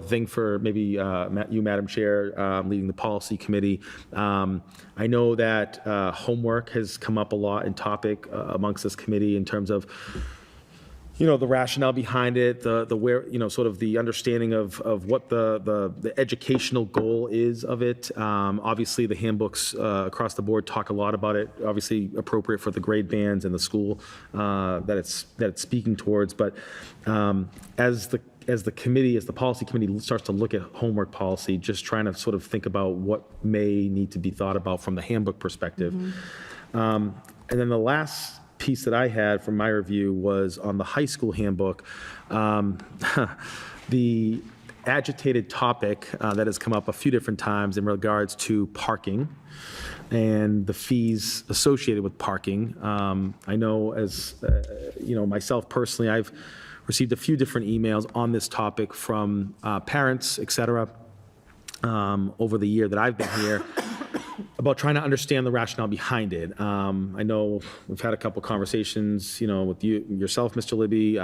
thing for maybe you, Madam Chair, leading the policy committee. I know that homework has come up a lot in topic amongst this committee in terms of, the rationale behind it, the where, sort of the understanding of what the educational goal is of it. Obviously, the handbooks across the board talk a lot about it, obviously appropriate for the grade bands and the school that it's speaking towards. But as the committee, as the policy committee starts to look at homework policy, just trying to sort of think about what may need to be thought about from the handbook perspective. And then the last piece that I had from my review was on the high school handbook. The agitated topic that has come up a few different times in regards to parking and the fees associated with parking. I know as, myself personally, I've received a few different emails on this topic from parents, et cetera, over the year that I've been here about trying to understand the rationale behind it. I know we've had a couple conversations, with yourself, Mr. Libby,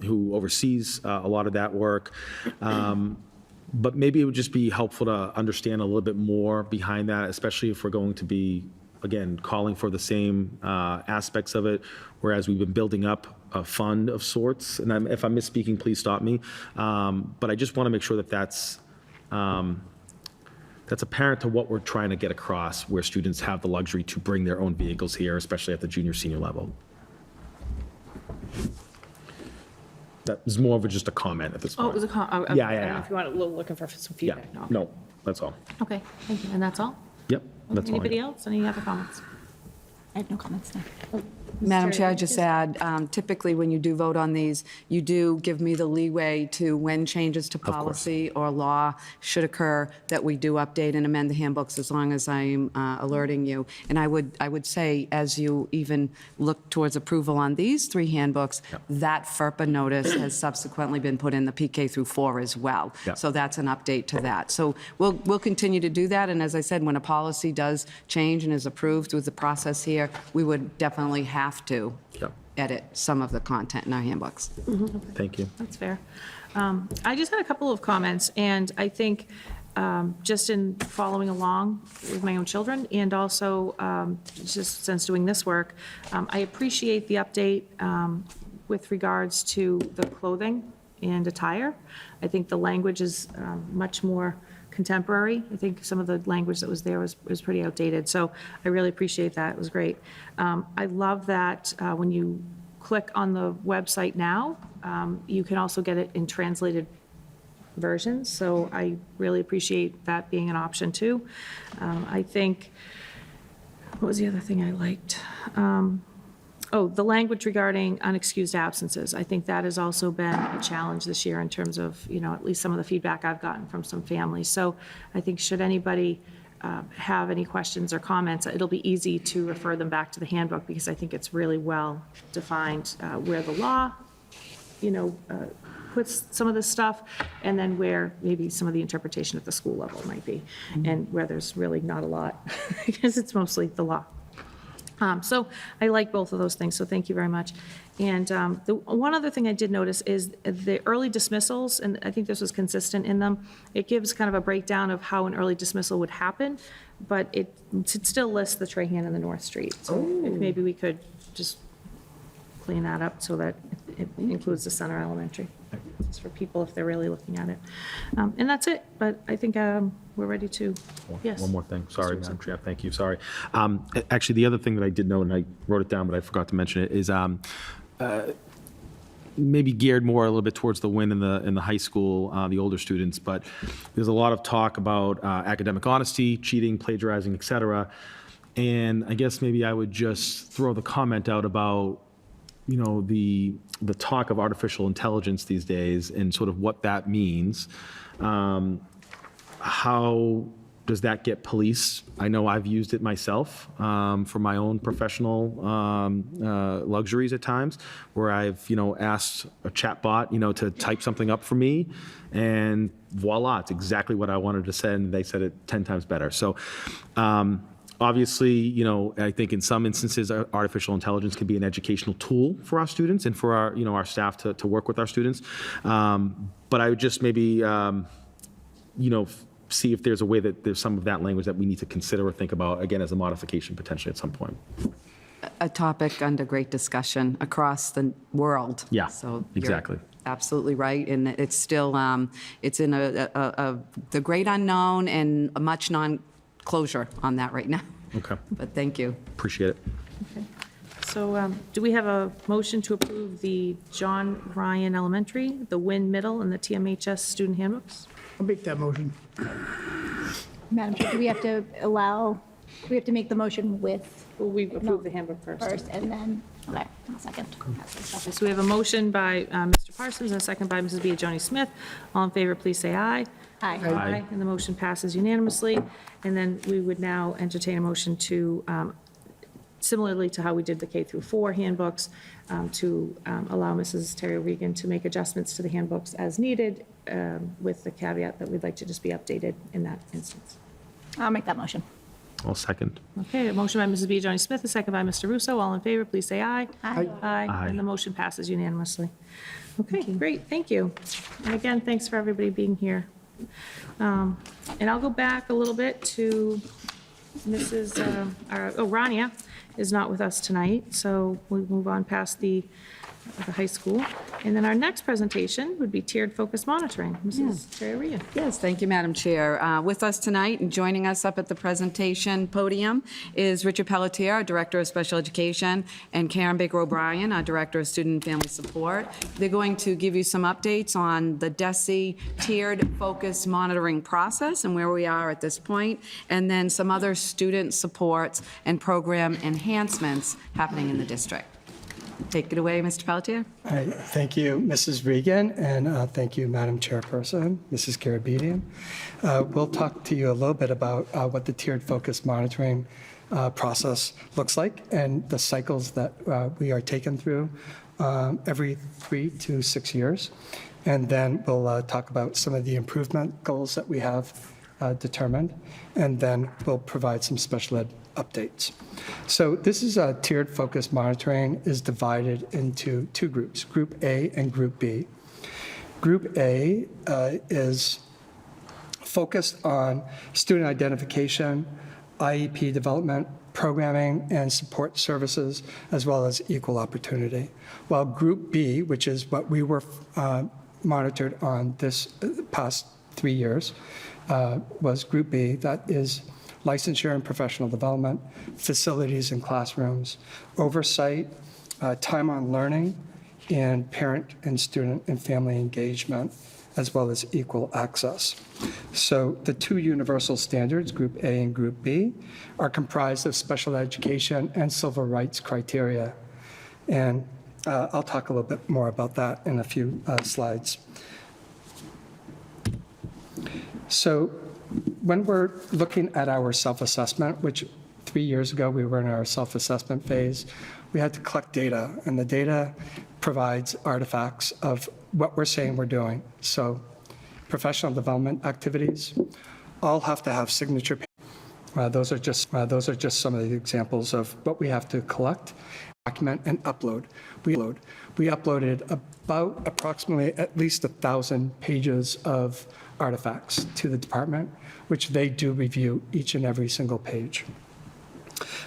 who oversees a lot of that work. But maybe it would just be helpful to understand a little bit more behind that, especially if we're going to be, again, calling for the same aspects of it, whereas we've been building up a fund of sorts. And if I'm misspeaking, please stop me. But I just want to make sure that that's apparent to what we're trying to get across, where students have the luxury to bring their own vehicles here, especially at the junior, senior level. That is more of just a comment at this point. Oh, it was a comment. Yeah. I don't know if you want to, looking for some Yeah, feedback. no, that's all. Okay, thank you. And that's all? Yep, that's all. I Anybody got. else? Any other comments? I have no comments now. Madam Chair, I'd just add, typically when you do vote on these, you do give me the leeway to when changes to policy or law should occur, that we do update and amend the handbooks as long as I'm alerting you. And I would say, as you even look towards approval on these 3 handbooks, that FERPA notice has subsequently been put in the PK through 4 as well. So that's an update to that. So we'll continue to do that. And as I said, when a policy does change and is approved through the process here, we would definitely have to edit some of the content in our handbooks. Thank you. That's fair. I just had a couple of comments, and I think just in following along with my own children, and also just since doing this work, I appreciate the update with regards to the clothing and attire. I think the language is much more contemporary. I think some of the language that was there was pretty outdated. So I really appreciate that. It was great. I love that when you click on the website now, you can also get it in translated versions. So I really appreciate that being an option too. I think, what was the other thing I liked? The language regarding unexcused absences. I think that has also been a challenge this year in terms of, at least some of the feedback I've gotten from some families. So I think should anybody have any questions or comments, it'll be easy to refer them back to the handbook, because I think it's really well defined where the law, puts some of this stuff, and then where maybe some of the interpretation at the school level might be, and where there's really not a lot, because it's mostly the law. So I like both of those things, so thank you very much. And the one other thing I did notice is the early dismissals, and I think this was consistent in them. It gives kind of a breakdown of how an early dismissal would happen, but it still lists the Trahan and the North Street. So if maybe we could just clean that up so that it includes the Center Elementary, just for people if they're really looking at it. And that's it, but I think we're ready to, yes. One more thing. Sorry, Madam Chair. Thank you. Sorry. Actually, the other thing that I did know, and I wrote it down, but I forgot to mention it, is maybe geared more a little bit towards the win in the high school, the older students. But there's a lot of talk about academic honesty, cheating, plagiarizing, et cetera. And I guess maybe I would just throw the comment out about, the talk of artificial intelligence these days and sort of what that means. How does that get policed? I know I've used it myself for my own professional luxuries at times, where I've, asked a chatbot, to type something up for me, and voila, it's exactly what I wanted to send. They said it 10 times better. So Obviously, you know, I think in some instances, artificial intelligence can be an educational tool for our students and for our, you know, our staff to work with our students. But I would just maybe, you know, see if there's a way that there's some of that language that we need to consider or think about, again, as a modification potentially at some point. A topic under great discussion across the world. Yeah, So exactly. you're absolutely right, and it's still, it's in the great unknown and a much non-closure on that right now. Okay, But thank you. appreciate it. So do we have a motion to approve the John Ryan Elementary, the Wynn Middle, and the TMHS student handbooks? I'll make that motion. Madam Chair, do we have to make the motion with Well, we approve the handbook first. first and then, okay, I'll second. So we have a motion by Mr. Parsons and a second by Mrs. Biagioni Smith. All in favor, please say aye. Aye. Aye. And the motion passes unanimously. And then we would now entertain a motion to, similarly to how we did the K through 4 handbooks, to allow Mrs. Terry Regan to make adjustments to the handbooks as needed, with the caveat that we'd like to just be updated in that instance. I'll make that motion. I'll second. Okay, a motion by Mrs. Biagioni Smith, a second by Mr. Russo. All in favor, please say aye. Aye. Aye. And the motion passes unanimously. Okay, great, thank you. And again, thanks for everybody being here. And I'll go back a little bit to Mrs., Rania is not with us tonight, so we'll move on past the high school. And then our next presentation would be tiered focus monitoring. Mrs. Terry Regan. Yes, thank you, Madam Chair. With us tonight and joining us up at the presentation podium is Richard Pelletier, our Director of Special Education, and Karen Baker O'Brien, our Director of Student and Family Support. They're going to give you some updates on the DESE tiered focus monitoring process and where we are at this point, and then some other student supports and program enhancements happening in the district. Take it away, Mr. Pelletier. All right, thank you, Mrs. Regan, and thank you, Madam Chairperson, Mrs. Karabedian. We'll talk to you a little bit about what the tiered focus monitoring process looks like and the cycles that we are taken through every 3 to 6 years. And then we'll talk about some of the improvement goals that we have determined, and then we'll provide some special ed updates. So this is a tiered focus monitoring is divided into 2 groups, Group A and Group B. Group A is focused on student identification, IEP development, programming, and support services, as well as equal opportunity. While Group B, which is what we were monitored on this past 3 years, was Group B, that is licensure and professional development, facilities and classrooms, oversight, time on learning, and parent and student and family engagement, as well as equal access. So the 2 universal standards, Group A and Group B, are comprised of special education and civil rights criteria. And I'll talk a little bit more about that in a few slides. So when we're looking at our self-assessment, which 3 years ago we were in our self-assessment phase, we had to collect data, and the data provides artifacts of what we're saying we're doing. So professional development activities all have to have signature. Those are just some of the examples of what we have to collect, document, and upload. We uploaded about approximately at least 1,000 pages of artifacts to the department, which they do review each and every single page.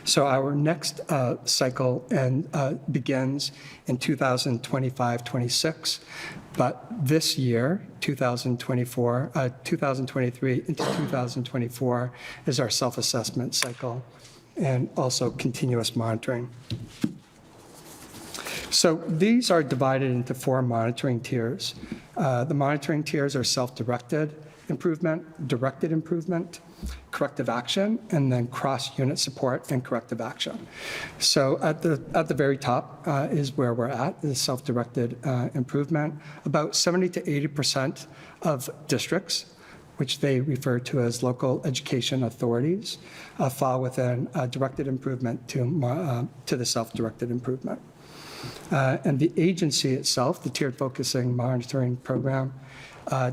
So our next cycle begins in 2025-26, but this year, 2023 into 2024 is our self-assessment cycle and also continuous monitoring. So these are divided into 4 monitoring tiers. The monitoring tiers are self-directed improvement, directed improvement, corrective action, and then cross-unit support and corrective action. So at the very top is where we're at, is self-directed improvement. About 70 to 80% of districts, which they refer to as local education authorities, fall within directed improvement to the self-directed improvement. And the agency itself, the tiered focusing monitoring program,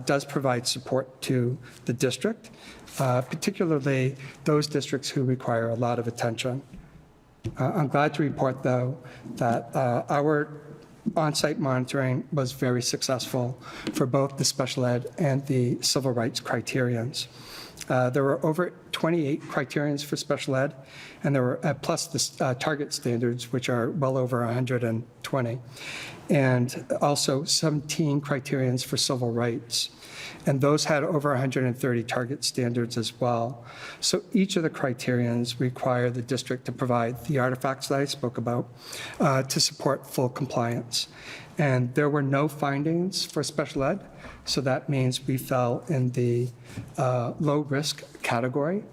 does provide support to the district, particularly those districts who require a lot of attention. I'm glad to report, though, that our on-site monitoring was very successful for both the special ed and the civil rights criterions. There were over 28 criterions for special ed, and there were, plus the target standards, which are well over 120, and also 17 criterions for civil rights. And those had over 130 target standards as well. So each of the criterions require the district to provide the artifacts that I spoke about to support full compliance. And there were no findings for special ed, so that means we fell in the low-risk category.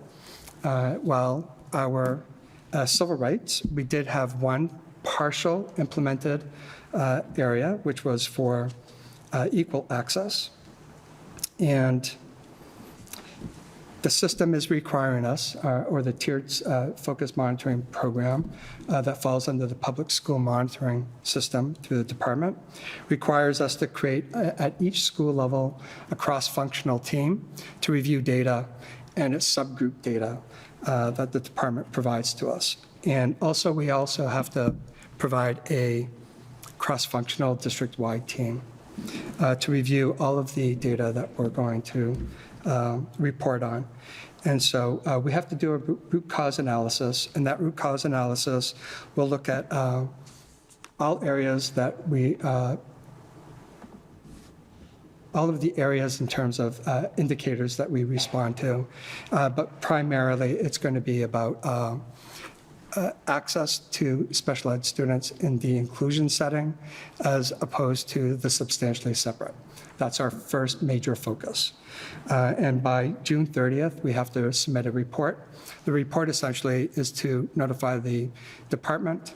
While our civil rights, we did have one partial implemented area, which was for equal access. And the system is requiring us, or the tiered focus monitoring program that falls under the public school monitoring system through the department, requires us to create at each school level a cross-functional team to review data and its subgroup data that the department provides to us. And also, we also have to provide a cross-functional district-wide team to review all of the data that we're going to report on. And so we have to do a root cause analysis, and that root cause analysis will look at all areas that we, all of the areas in terms of indicators that we respond to, but primarily it's going to be about access to special ed students in the inclusion setting as opposed to the substantially separate. That's our first major focus. And by June 30th, we have to submit a report. The report essentially is to notify the department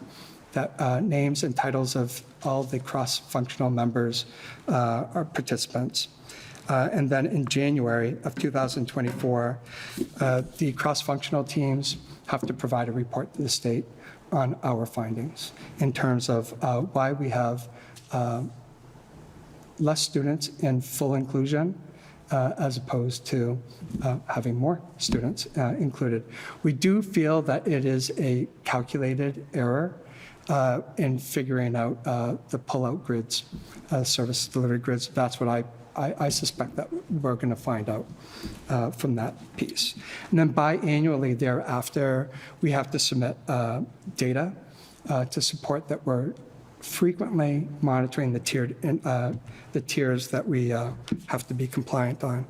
that names and titles of all the cross-functional members or participants. And then in January of 2024, the cross-functional teams have to provide a report to the state on our findings in terms of why we have less students in full inclusion as opposed to having more students included. We do feel that it is a calculated error in figuring out the pull-out grids, service delivery grids. That's what I suspect that we're going to find out from that piece. And then biannually thereafter, we have to submit data to support that we're frequently monitoring the tiers that we have to be compliant on.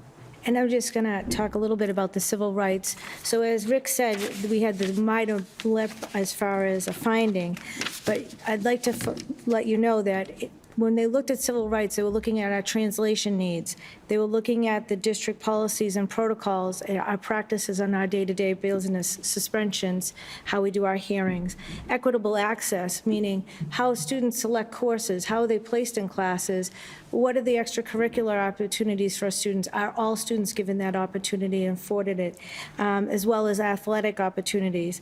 And I'm just going to talk a little bit about the civil rights. So as Rick said, we had the minor blip as far as a finding, but I'd like to let you know that when they looked at civil rights, they were looking at our translation needs. They were looking at the district policies and protocols, our practices on our day-to-day business, suspensions, how we do our hearings. Equitable access, meaning how students select courses, how are they placed in classes, what are the extracurricular opportunities for students? Are all students given that opportunity and afforded it, as well as athletic opportunities?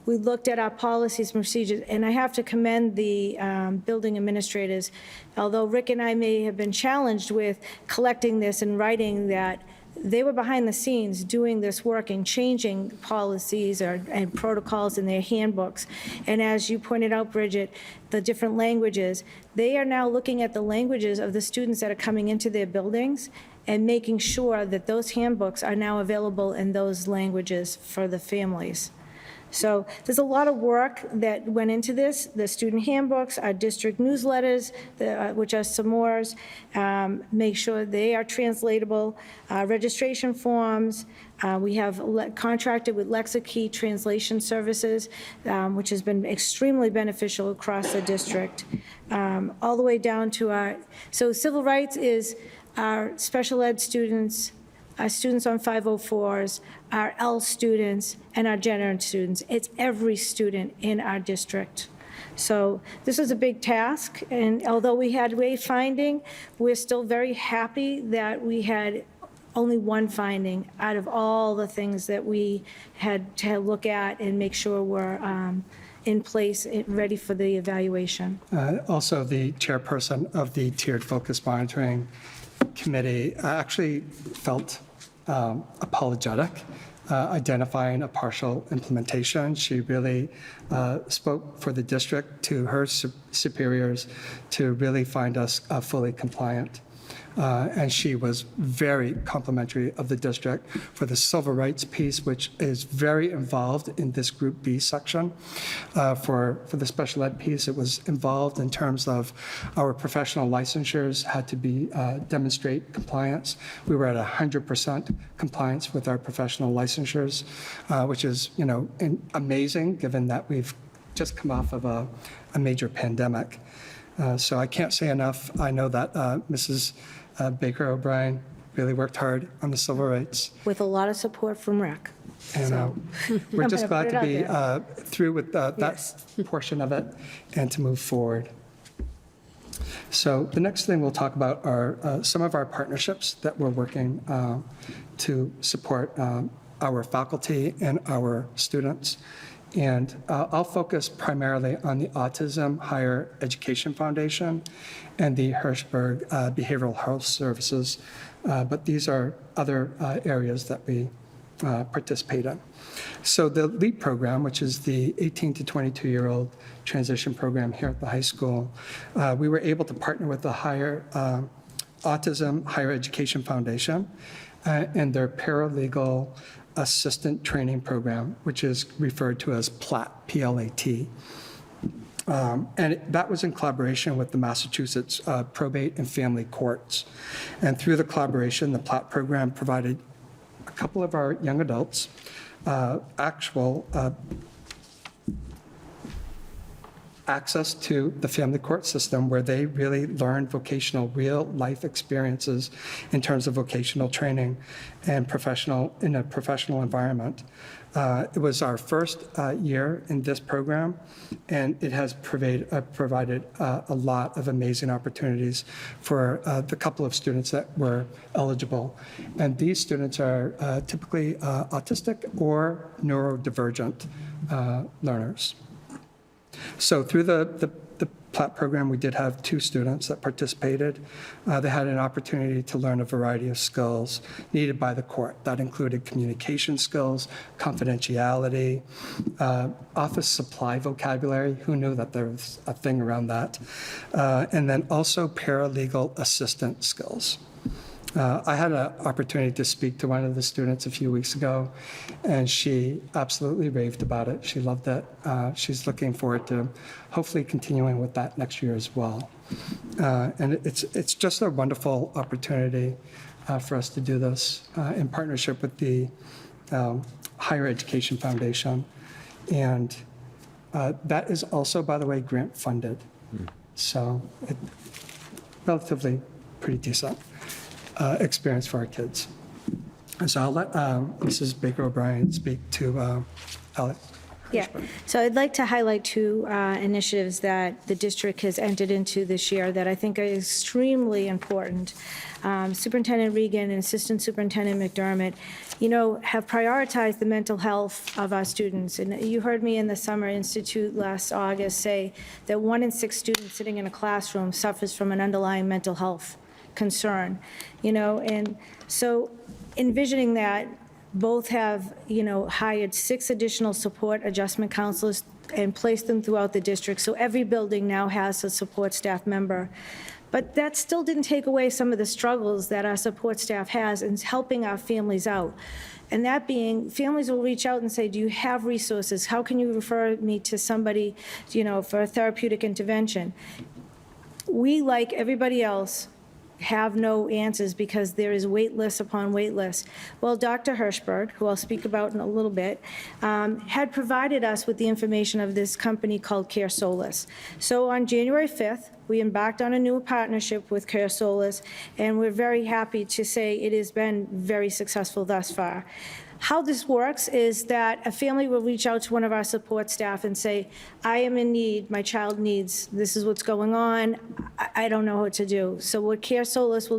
We looked at our policies and procedures, and I have to commend the building administrators. Although Rick and I may have been challenged with collecting this and writing that, they were behind the scenes doing this work and changing policies and protocols in their handbooks. And as you pointed out, Bridget, the different languages, they are now looking at the languages of the students that are coming into their buildings and making sure that those handbooks are now available in those languages for the families. So there's a lot of work that went into this, the student handbooks, our district newsletters, which are SAMORs, make sure they are translatable, registration forms. We have contracted with Lexikey Translation Services, which has been extremely beneficial across the district, all the way down to our, so civil rights is our special ed students, our students on 504s, our L students, and our gen ed students. It's every student in our district. So this was a big task, and although we had wayfinding, we're still very happy that we had only one finding out of all the things that we had to look at and make sure we're in place, ready for the evaluation. Also, the chairperson of the tiered focus monitoring committee actually felt apologetic, identifying a partial implementation. She really spoke for the district to her superiors to really find us fully compliant. And she was very complimentary of the district for the civil rights piece, which is very involved in this Group B section. For the special ed piece, it was involved in terms of our professional licensures had to be demonstrate compliance. We were at 100% compliance with our professional licensures, which is, amazing given that we've just come off of a major pandemic. So I can't say enough. I know that Mrs. Baker O'Brien really worked hard on the civil rights. With a lot of support from Rec. And we're I'm just gonna glad put to it out be through with that Yes. portion of it and to move forward. So the next thing we'll talk about are some of our partnerships that we're working to support our faculty and our students. And I'll focus primarily on the Autism Higher Education Foundation and the Hirschberg Behavioral Health Services, but these are other areas that we participate in. So the LEAP program, which is the 18 to 22-year-old transition program here at the high school, we were able to partner with the Autism Higher Education Foundation and their paralegal assistant training program, which is referred to as PLAT, P-L-A-T. And that was in collaboration with the Massachusetts Probate and Family Courts. And through the collaboration, the PLAT program provided a couple of our young adults actual access to the family court system where they really learned vocational, real life experiences in terms of vocational training and in a professional environment. It was our first year in this program, and it has provided a lot of amazing opportunities for the couple of students that were eligible. And these students are typically autistic or neurodivergent learners. So through the PLAT program, we did have 2 students that participated. They had an opportunity to learn a variety of skills needed by the court. That included communication skills, confidentiality, office supply vocabulary. Who knew that there was a thing around that? And then also paralegal assistant skills. I had an opportunity to speak to one of the students a few weeks ago, and she absolutely raved about it. She loved it. She's looking forward to hopefully continuing with that next year as well. And it's just a wonderful opportunity for us to do this in partnership with the Higher Education Foundation. And that is also, by the way, grant funded. So relatively pretty decent experience for our kids. And so I'll let Mrs. Baker O'Brien speak to Alex. Yeah, so I'd like to highlight 2 initiatives that the district has entered into this year that I think are extremely important. Superintendent Regan and Assistant Superintendent McDermott, have prioritized the mental health of our students. And you heard me in the Summer Institute last August say that 1 in 6 students sitting in a classroom suffers from an underlying mental health concern, and so envisioning that, both have, hired 6 additional support adjustment counselors and placed them throughout the district. So every building now has a support staff member. But that still didn't take away some of the struggles that our support staff has in helping our families out. And that being, families will reach out and say, do you have resources? How can you refer me to somebody, for a therapeutic intervention? We, like everybody else, have no answers because there is wait list upon wait list. Well, Dr. Hirschberg, who I'll speak about in a little bit, had provided us with the information of this company called Care Solis. So on January 5th, we embarked on a new partnership with Care Solis, and we're very happy to say it has been very successful thus far. How this works is that a family will reach out to one of our support staff and say, I am in need, my child needs, this is what's going on, I don't know what to do. So what Care Solis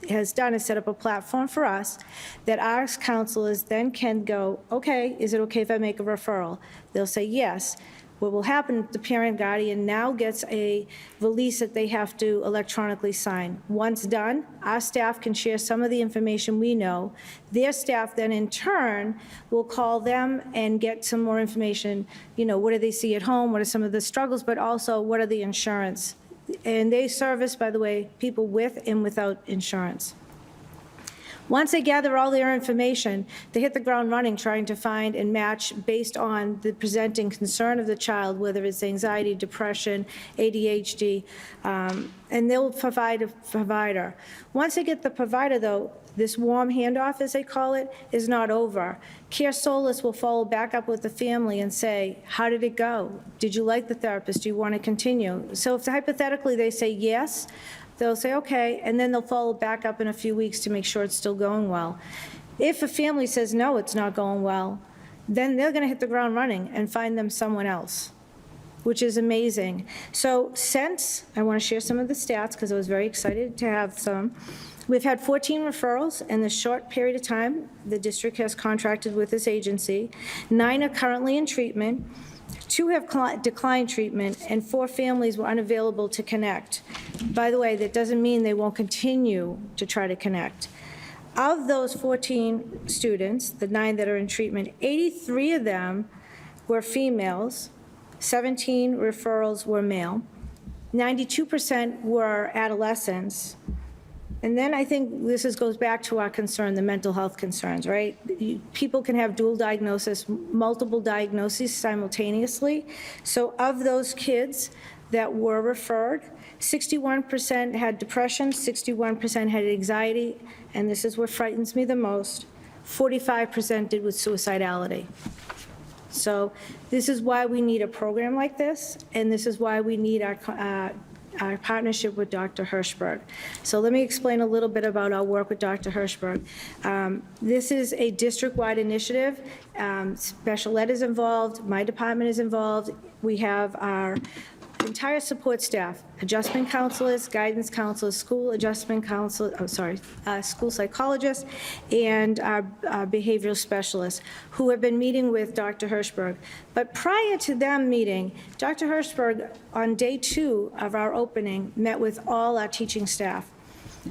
has done is set up a platform for us that our counselors then can go, okay, is it okay if I make a referral? They'll say yes. What will happen, the parent guardian now gets a release that they have to electronically sign. Once done, our staff can share some of the information we know. Their staff then in turn will call them and get some more information. What do they see at home? What are some of the struggles? But also, what are the insurance? And they service, by the way, people with and without insurance. Once they gather all their information, they hit the ground running trying to find and match based on the presenting concern of the child, whether it's anxiety, depression, ADHD, and they'll provide a provider. Once they get the provider, though, this warm handoff, as they call it, is not over. Care Solus will follow back up with the family and say, how did it go? Did you like the therapist? Do you want to continue? So if hypothetically they say yes, they'll say, okay, and then they'll follow back up in a few weeks to make sure it's still going well. If a family says, no, it's not going well, then they're going to hit the ground running and find them someone else, which is amazing. So since, I want to share some of the stats because I was very excited to have some. We've had 14 referrals in the short period of time the district has contracted with this agency. 9 are currently in treatment. 2 have declined treatment, and 4 families were unavailable to connect. By the way, that doesn't mean they won't continue to try to connect. Of those 14 students, the 9 that are in treatment, 83 of them were females, 17 referrals were male, 92% were adolescents. And then I think this goes back to our concern, the mental health concerns, right? People can have dual diagnosis, multiple diagnoses simultaneously. So of those kids that were referred, 61% had depression, 61% had anxiety, and this is what frightens me the most, 45% did with suicidality. So this is why we need a program like this, and this is why we need our partnership with Dr. Hirschberg. So let me explain a little bit about our work with Dr. Hirschberg. This is a district-wide initiative. Special ed is involved. My department is involved. We have our entire support staff, adjustment counselors, guidance counselors, school adjustment counselors, school psychologists, and our behavioral specialists who have been meeting with Dr. Hirschberg. But prior to them meeting, Dr. Hirschberg, on day 2 of our opening, met with all our teaching staff.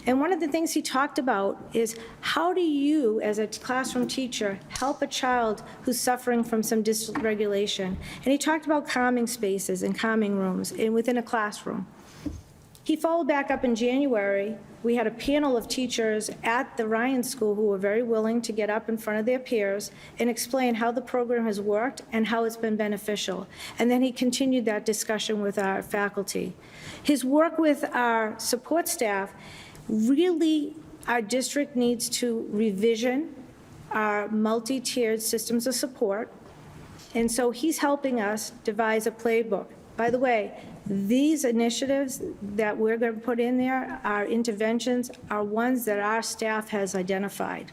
And one of the things he talked about is how do you, as a classroom teacher, help a child who's suffering from some dysregulation? And he talked about calming spaces and calming rooms within a classroom. He followed back up in January. We had a panel of teachers at the Ryan School who were very willing to get up in front of their peers and explain how the program has worked and how it's been beneficial. And then he continued that discussion with our faculty. His work with our support staff, really, our district needs to revision our multi-tiered systems of support, and so he's helping us devise a playbook. By the way, these initiatives that we're going to put in there, our interventions, are ones that our staff has identified.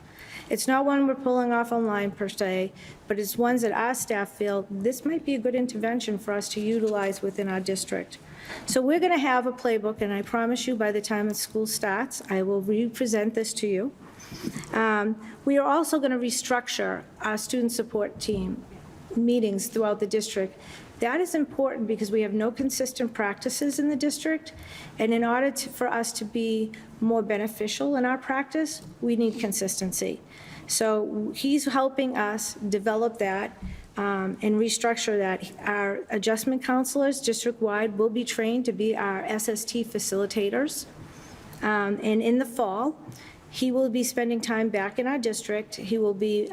It's not one we're pulling off online per se, but it's ones that our staff feel this might be a good intervention for us to utilize within our district. So we're going to have a playbook, and I promise you by the time the school starts, I will re-present this to you. We are also going to restructure our student support team meetings throughout the district. That is important because we have no consistent practices in the district, and in order for us to be more beneficial in our practice, we need consistency. So he's helping us develop that and restructure that. Our adjustment counselors district-wide will be trained to be our SST facilitators. And in the fall, he will be spending time back in our district. He will be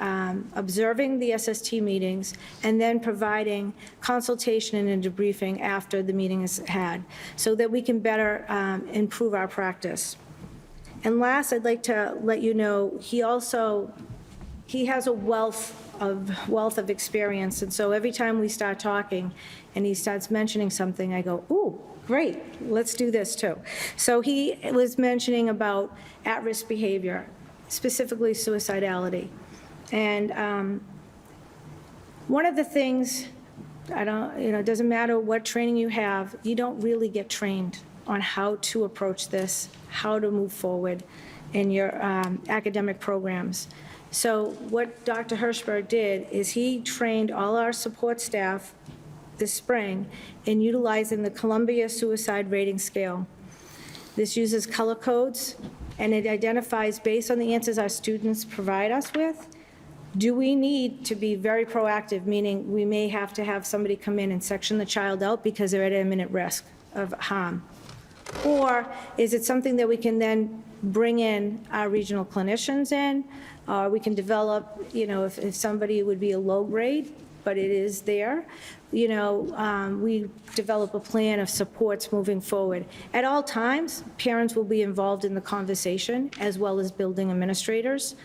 observing the SST meetings and then providing consultation and a debriefing after the meeting is had so that we can better improve our practice. And last, I'd like to let you know, he has a wealth of experience. And so every time we start talking and he starts mentioning something, I go, ooh, great, let's do this too. So he was mentioning about at-risk behavior, specifically suicidality. And one of the things, it doesn't matter what training you have, you don't really get trained on how to approach this, how to move forward in your academic programs. So what Dr. Hirschberg did is he trained all our support staff this spring in utilizing the Columbia Suicide Rating Scale. This uses color codes, and it identifies, based on the answers our students provide us with, do we need to be very proactive, meaning we may have to have somebody come in and section the child out because they're at imminent risk of harm? Or is it something that we can then bring in our regional clinicians in? We can develop, if somebody would be a low grade, but it is there, we develop a plan of supports moving forward. At all times, parents will be involved in the conversation, as well as building administrators.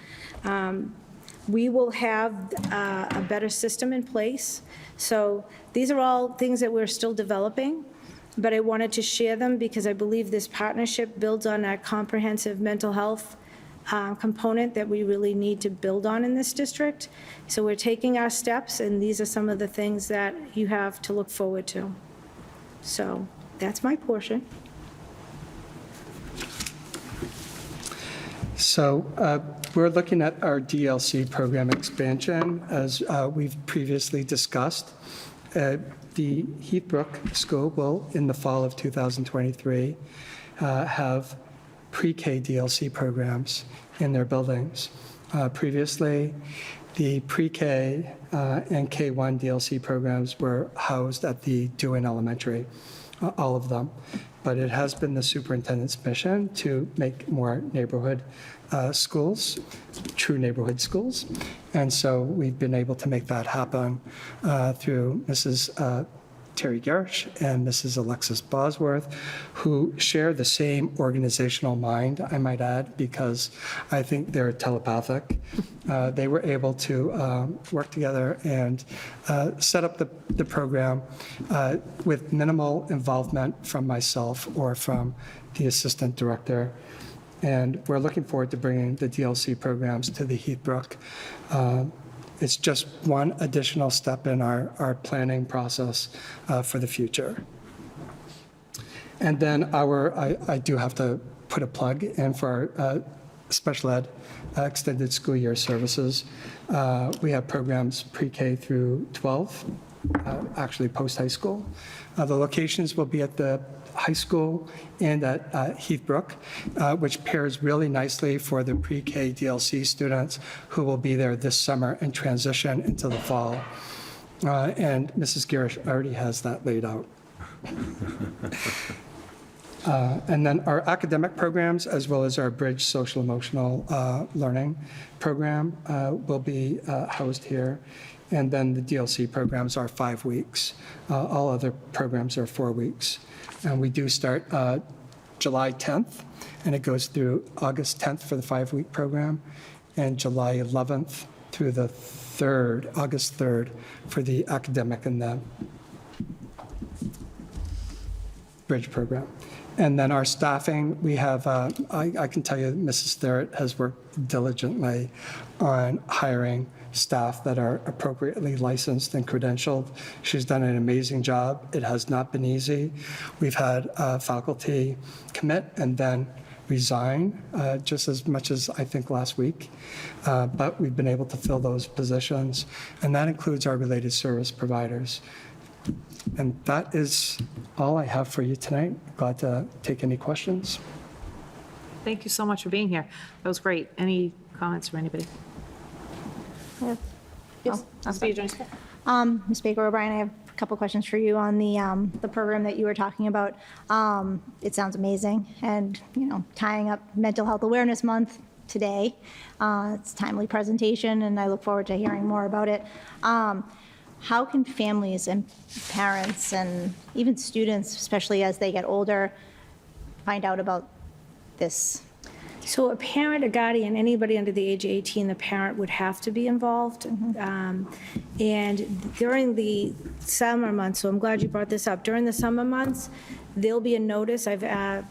We will have a better system in place. So these are all things that we're still developing, but I wanted to share them because I believe this partnership builds on that comprehensive mental health component that we really need to build on in this district. So we're taking our steps, and these are some of the things that you have to look forward to. So that's my portion. So we're looking at our DLC program expansion, as we've previously discussed. The Heathbrook School will, in the fall of 2023, have pre-K DLC programs in their buildings. Previously, the pre-K and K-1 DLC programs were housed at the Dewan Elementary, all of them. But it has been the superintendent's mission to make more neighborhood schools, true neighborhood schools. And so we've been able to make that happen through Mrs. Terry Garish and Mrs. Alexis Bosworth, who share the same organizational mind, I might add, because I think they're telepathic. They were able to work together and set up the program with minimal involvement from myself or from the assistant director. And we're looking forward to bringing the DLC programs to the Heathbrook. It's just one additional step in our planning process for the future. And then I do have to put a plug in for our special ed extended school year services. We have programs pre-K through 12, actually post-high school. The locations will be at the high school and at Heathbrook, which pairs really nicely for the pre-K DLC students who will be there this summer and transition into the fall. And Mrs. Garish already has that laid out. And then our academic programs, as well as our Bridge Social Emotional Learning program, will be housed here. And then the DLC programs are 5 weeks. All other programs are 4 weeks. And we do start July 10th, and it goes through August 10th for the 5-week program, and July 11th through the 3rd, August 3rd, for the academic and the Bridge program. And then our staffing, we have, I can tell you, Mrs. Thurrott has worked diligently on hiring staff that are appropriately licensed and credentialed. She's done an amazing job. It has not been easy. We've had faculty commit and then resign just as much as I think last week, but we've been able to fill those positions, and that includes our related service providers. And that is all I have for you tonight. Glad to take any questions. Thank you so much for being here. That was great. Any comments from anybody? Yes. Ms. Baker, Ms. Baker O'Brien, I have a couple questions for you on the program that you were talking about. It sounds amazing, and tying up Mental Health Awareness Month today. It's a timely presentation, and I look forward to hearing more about it. How can families and parents and even students, especially as they get older, find out about this? So a parent, a guardian, anybody under the age of 18, the parent would have to be involved. And during the summer months, so I'm glad you brought this up, during the summer months, there'll be a notice. I've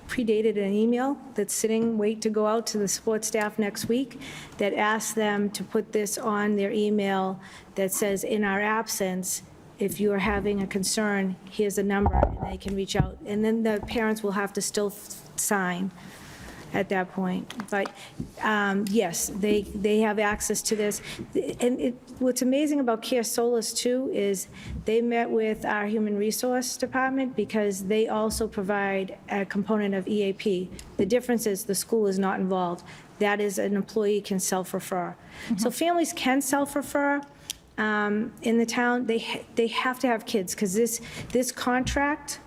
predated an email that's sitting, wait to go out to the support staff next week, that asks them to put this on their email that says, in our absence, if you are having a concern, here's a number, and they can reach out. And then the parents will have to still sign. at that point. But yes, they have access to this. And what's amazing about Care Solis too is they met with our Human Resource Department because they also provide a component of EAP. The difference is the school is not involved. That is, an employee can self-refer. So families can self-refer. In the town, they have to have kids because this contract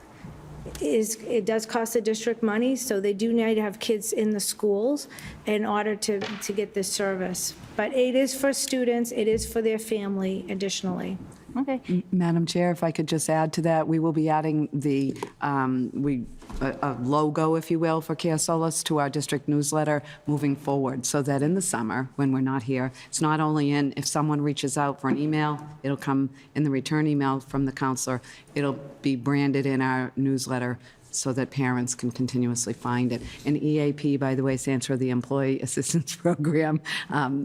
it does cost the district money, so they do need to have kids in the schools in order to get this service. But it is for students, it is for their family additionally. Okay. Madam Chair, if I could just add to that, we will be adding the, a logo, if you will, for Care Solis to our district newsletter moving forward, so that in the summer, when we're not here, it's not only in, if someone reaches out for an email, it'll come in the return email from the counselor, it'll be branded in our newsletter so that parents can continuously find it. And EAP, by the way, stands for the Employee Assistance Program,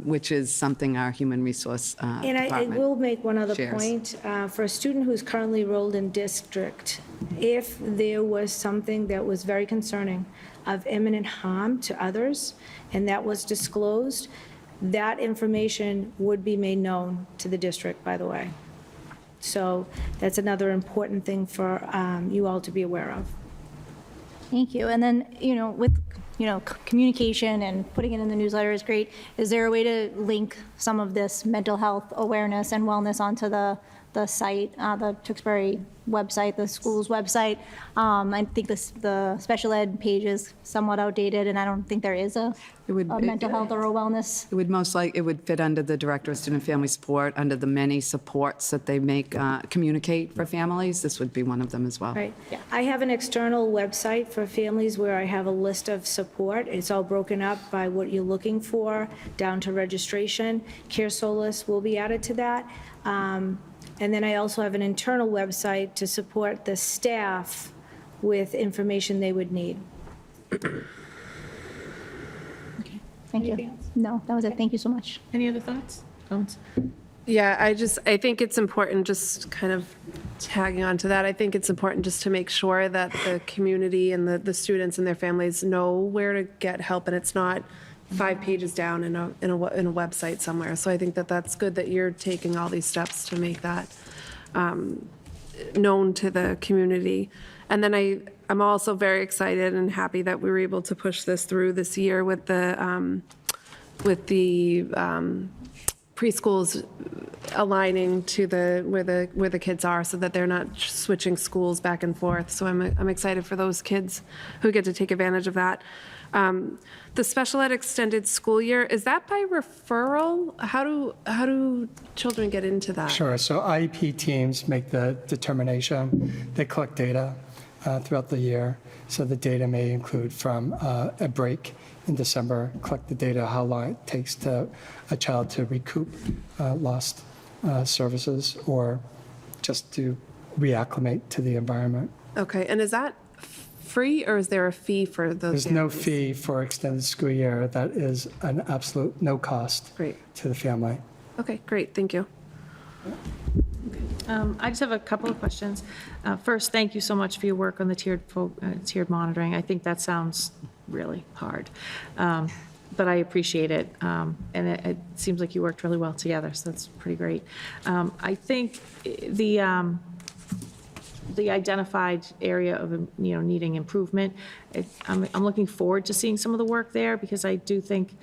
which is something our Human Resource And I Department will make one other shares. point. For a student who's currently enrolled in district, if there was something that was very concerning of imminent harm to others, and that was disclosed, that information would be made known to the district, by the way. So that's another important thing for you all to be aware of. Thank you. And then, with, communication and putting it in the newsletter is great. Is there a way to link some of this mental health awareness and wellness onto the site, the Tewksbury website, the school's website? I think the special ed page is somewhat outdated, and I don't think there is a mental health or a wellness. It would it would fit under the Director of Student and Family Support, under the many supports that they communicate for families. This would be one of them as well. Right. I have an external website for families where I have a list of support. It's all broken up by what you're looking for, down to registration. Care Solis will be added to that. And then I also have an internal website to support the staff with information they would need. Thank you. No, that was it. Thank you so much. Any other thoughts? Comments? Yeah, I think it's important, just kind of tagging on to that, I think it's important just to make sure that the community and the students and their families know where to get help, and it's not 5 pages down in a website somewhere. So I think that that's good that you're taking all these steps to make that known to the community. And then I'm also very excited and happy that we were able to push this through this year with the preschools aligning to where the kids are, so that they're not switching schools back and forth. So I'm excited for those kids who get to take advantage of that. The special ed extended school year, is that by referral? How do children get into that? Sure. So IEP teams make the determination. They collect data throughout the year. So the data may include from a break in December, collect the data, how long it takes to a child to recoup lost services or just to reacclimate to the environment. Okay, and is that free, or is there a fee for those? There's no fee for extended school year. That is an absolute no cost to the family. Okay, great, thank you. I just have a couple of questions. First, thank you so much for your work on the tiered monitoring. I think that sounds really hard, but I appreciate it, and it seems like you worked really well together, so that's pretty great. I think the identified area of needing improvement, I'm looking forward to seeing some of the work there, because I do think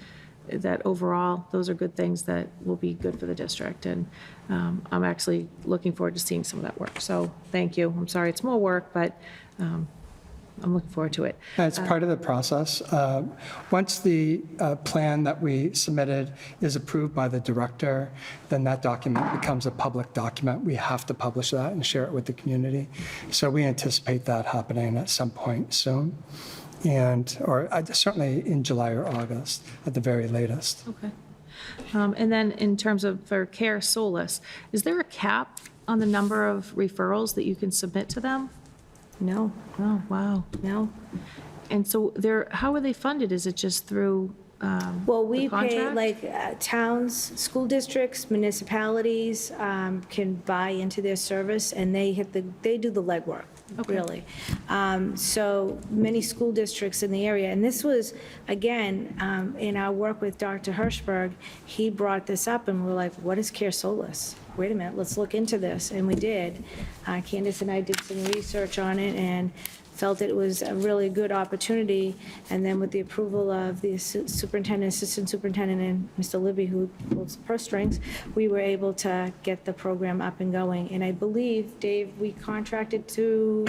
that overall those are good things that will be good for the district, and I'm actually looking forward to seeing some of that work. So thank you. I'm sorry it's more work, but I'm looking forward to it. It's part of the process. Once the plan that we submitted is approved by the director, then that document becomes a public document. We have to publish that and share it with the community. So we anticipate that happening at some point soon, or certainly in July or August at the very latest. Okay. And then in terms of for Care Solis, is there a cap on the number of referrals that you can submit to them? No. Oh, wow. No. And so how are they funded? Is it just through Well, we the pay, contract? towns, school districts, municipalities can buy into their service, and they do the legwork. really. So many school districts in the area, and this was, again, in our work with Dr. Hirschberg, he brought this up, and we're like, what is Care Solis? Wait a minute, let's look into this, and we did. Candace and I did some research on it, and felt it was a really good opportunity, and then with the approval of the superintendent, assistant superintendent, and Mr. Libby, who holds the purse strings, we were able to get the program up and going. And I believe, Dave, we contracted to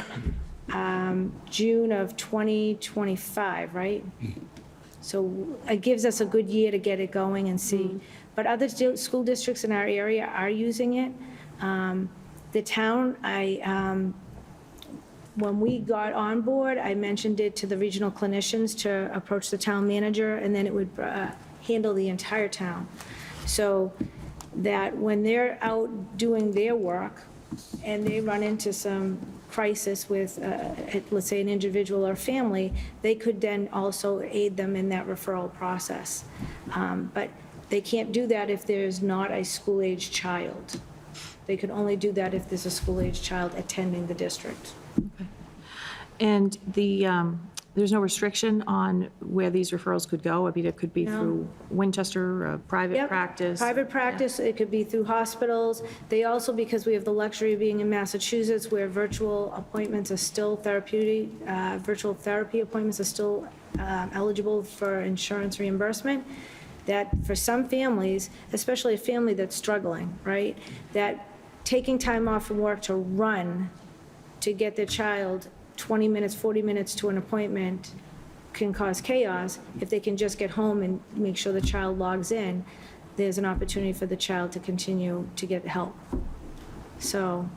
June of 2025, right? So it gives us a good year to get it going and see. But other school districts in our area are using it. The town, when we got on board, I mentioned it to the regional clinicians to approach the town manager, and then it would handle the entire town. So that when they're out doing their work and they run into some crisis with, let's say, an individual or family, they could then also aid them in that referral process. But they can't do that if there's not a school-age child. They could only do that if there's a school-age child attending the district. And there's no restriction on where these referrals could go? I mean, it could be through Winchester, private Yep, practice? private practice, it could be through hospitals. They also, because we have the luxury of being in Massachusetts, where virtual appointments are still therapeutic, virtual therapy appointments are still eligible for insurance reimbursement, that for some families, especially a family that's struggling, right, that taking time off from work to run to get their child 20 minutes, 40 minutes to an appointment can cause chaos. If they can just get home and make sure the child logs in, there's an opportunity for the child to continue to get help. So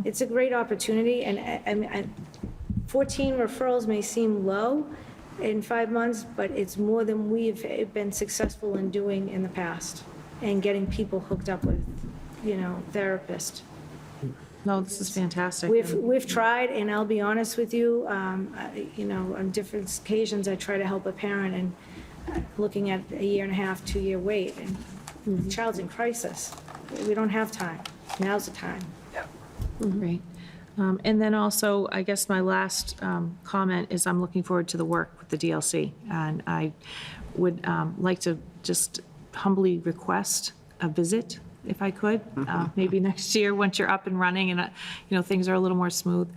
it's a great opportunity, and 14 referrals may seem low in 5 months, but it's more than we've been successful in doing in the past, and getting people hooked up with, therapists. No, this is fantastic. We've tried, and I'll be honest with you, on different occasions, I try to help a parent, and looking at a 1.5 to 2 year wait, and the child's in crisis. We don't have time. Now's the time. Great. And then also, I guess my last comment is I'm looking forward to the work with the DLC. And I would like to just humbly request a visit, if I could, maybe next year, once you're up and running and, things are a little more smooth,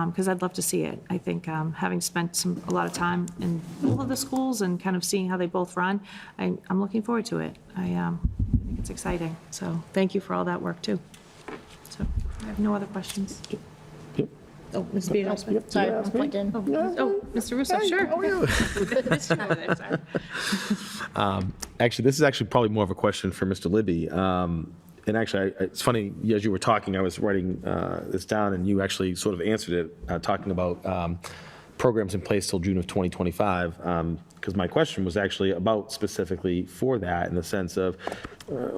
because I'd love to see it. I think having spent a lot of time in both of the schools and kind of seeing how they both run, I'm looking forward to it. I think it's exciting. So thank you for all that work, too. So I have no other questions. Oh, Ms. Beater. Sorry, I'm plugged in. Oh, Mr. Russo, sure. Actually, this is actually probably more of a question for Mr. Libby. And actually, it's funny, as you were talking, I was writing this down, and you actually sort of answered it, talking about programs in place till June of 2025. Because my question was actually about specifically for that, in the sense of,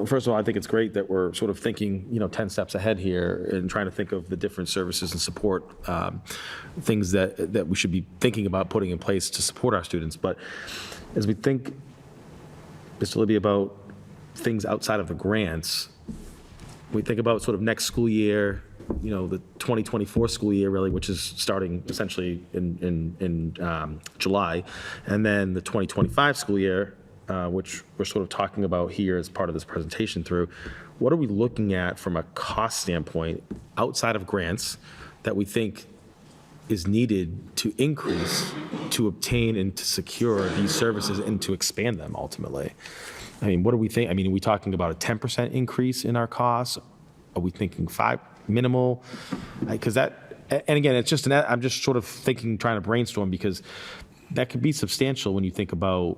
first of all, I think it's great that we're sort of thinking, 10 steps ahead here and trying to think of the different services and support things that we should be thinking about putting in place to support our students. But as we think, Mr. Libby, about things outside of the grants, we think about sort of next school year, the 2024 school year, really, which is starting essentially in July, and then the 2025 school year, which we're sort of talking about here as part of this presentation through. What are we looking at from a cost standpoint outside of grants that we think is needed to increase, to obtain and to secure these services and to expand them ultimately? I mean, what do we think? I mean, are we talking about a 10% increase in our costs? Are we thinking 5 minimal? Because that, and again, it's just I'm just sort of thinking, trying to brainstorm, because that could be substantial when you think about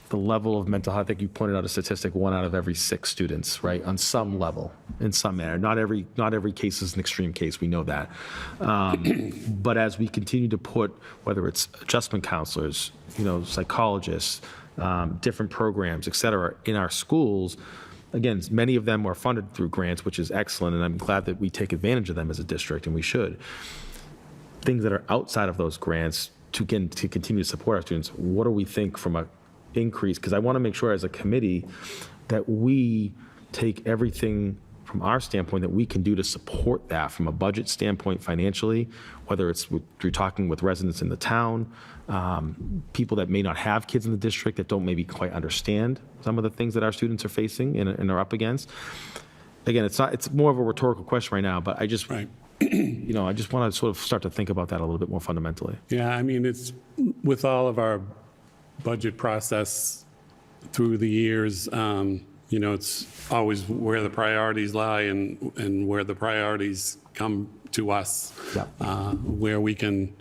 the level of mental health. I think you pointed out a statistic, 1 out of every 6 students, right, on some level, in some manner. Not every case is an extreme case, we know that. But as we continue to put, whether it's adjustment counselors, psychologists, different programs, et cetera, in our schools, again, many of them are funded through grants, which is excellent, and I'm glad that we take advantage of them as a district, and we should. Things that are outside of those grants to continue to support our students, what do we think from a increase? Because I want to make sure as a committee that we take everything from our standpoint that we can do to support that from a budget standpoint financially, whether it's you're talking with residents in the town, people that may not have kids in the district that don't maybe quite understand some of the things that our students are facing and are up against. Again, it's more of a rhetorical question right now, but I just, I just want to sort of start to think about that a little bit more fundamentally. Yeah, I mean, it's with all of our budget process through the years, it's always where the priorities lie and where the priorities come to us, where we can,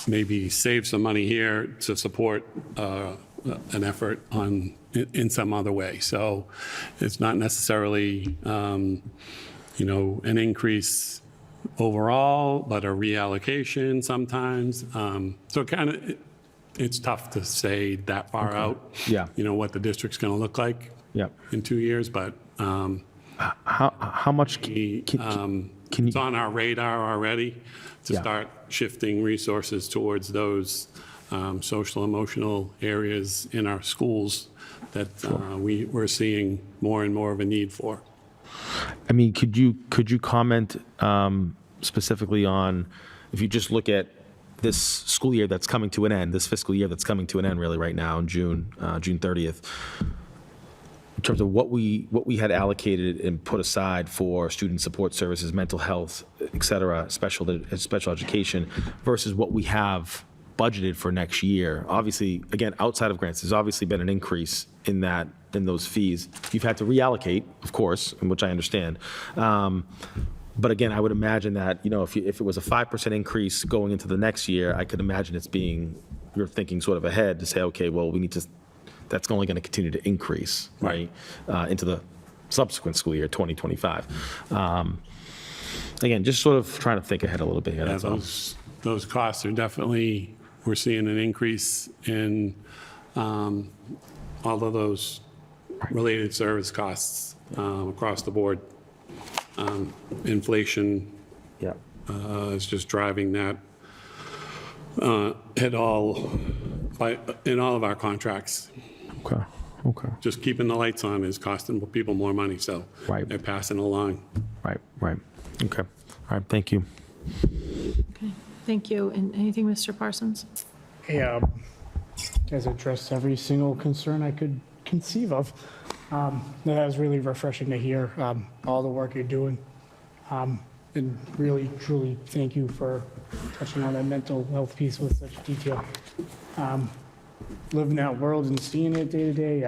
maybe save some money here to support an effort in some other way. So it's not necessarily, an increase overall, but a reallocation sometimes. So it's tough to say that far out. Yeah. What the district's going to look like. In 2 years, but how much can you? It's on our radar already to start shifting resources towards those social emotional areas in our schools that we're seeing more and more of a need for. I mean, could you comment specifically on, if you just look at this school year that's coming to an end, this fiscal year that's coming to an end really right now in June 30th, in terms of what we had allocated and put aside for student support services, mental health, et cetera, special education, versus what we have budgeted for next year. Obviously, again, outside of grants, there's obviously been an increase in those fees. You've had to reallocate, of course, which I understand. But again, I would imagine that, if it was a 5% increase going into the next year, I could imagine you're thinking sort of ahead to say, okay, well, that's only going to continue to increase, right, into the subsequent school year, 2025. Again, just sort of trying to think ahead a little bit here. Yeah, That's those costs are definitely, we're seeing an increase in all of those related service costs across the board. Inflation is just driving that in all of our contracts. Okay. Just keeping the lights on is costing people more money, so they're passing along. Right. Okay. All right, thank you. Okay, thank you. And anything, Mr. Parsons? Yeah, has addressed every single concern I could conceive of. That was really refreshing to hear all the work you're doing. And really, truly, thank you for touching on that mental health piece with such detail. Living that world and seeing it day to day,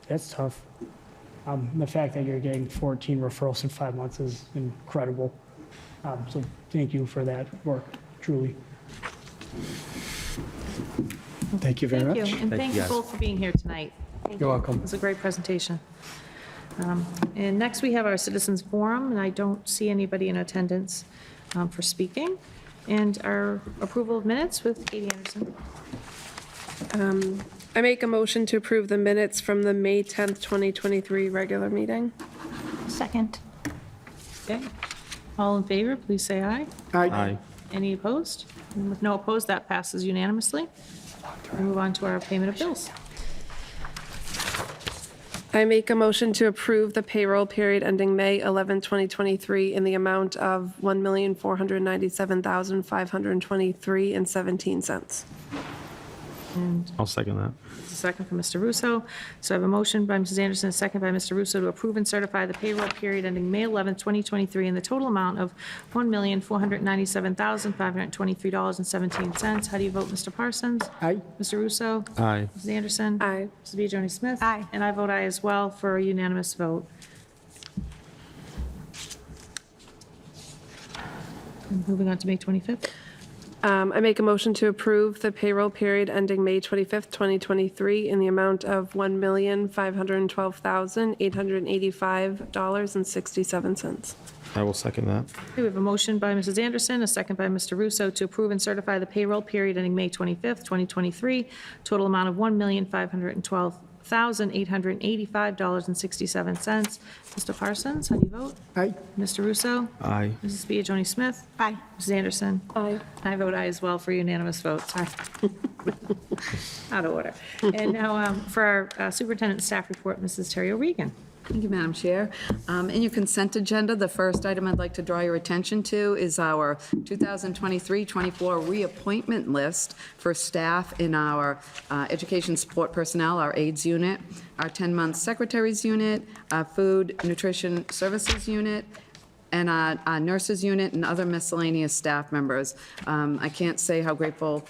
that's tough. The fact that you're getting 14 referrals in 5 months is incredible. So thank you for that work, truly. Thank you very much. Thank you, and thank you both for being here tonight. You're welcome. It was a great presentation. And next, we have our citizens forum, and I don't see anybody in attendance for speaking. And our approval of minutes with Katie Anderson. I make a motion to approve the minutes from the May 10th, 2023 regular meeting. Second. Okay. All in favor, please say aye. Aye. Any opposed? And with no opposed, that passes unanimously. We move on to our payment of bills. I make a motion to approve the payroll period ending May 11, 2023 in the amount of $1,497,523.17. And I'll second that. a second from Mr. Russo. So I have a motion by Mrs. Anderson, a second by Mr. Russo to approve and certify the payroll period ending May 11, 2023 in the total amount of $1,497,523.17. How do you vote, Mr. Parsons? Aye. Mr. Russo? Aye. Mrs. Anderson? Aye. Mrs. Biagoni Smith? Aye. And I vote aye as well for a unanimous vote. And moving on to May 25th. I make a motion to approve the payroll period ending May 25th, 2023 in the amount of $1,512,885.67. I will second that. Okay, we have a motion by Mrs. Anderson, a second by Mr. Russo to approve and certify the payroll period ending May 25th, 2023, total amount of $1,885.67. Mr. Parsons, how do you vote? Aye. Mr. Russo? Aye. Mrs. Biagioni Smith? Aye. Mrs. Anderson? Aye. I vote aye as well for unanimous vote. Sorry. Out of order. And now for our superintendent staff report, Mrs. Terry O'Regan. Thank you, Madam Chair. In your consent agenda, the first item I'd like to draw your attention to is our 2023-24 reappointment list for staff in our education support personnel, our aides unit, our 10-month secretaries unit, our food nutrition services unit, and our nurses unit and other miscellaneous staff members. I can't say how grateful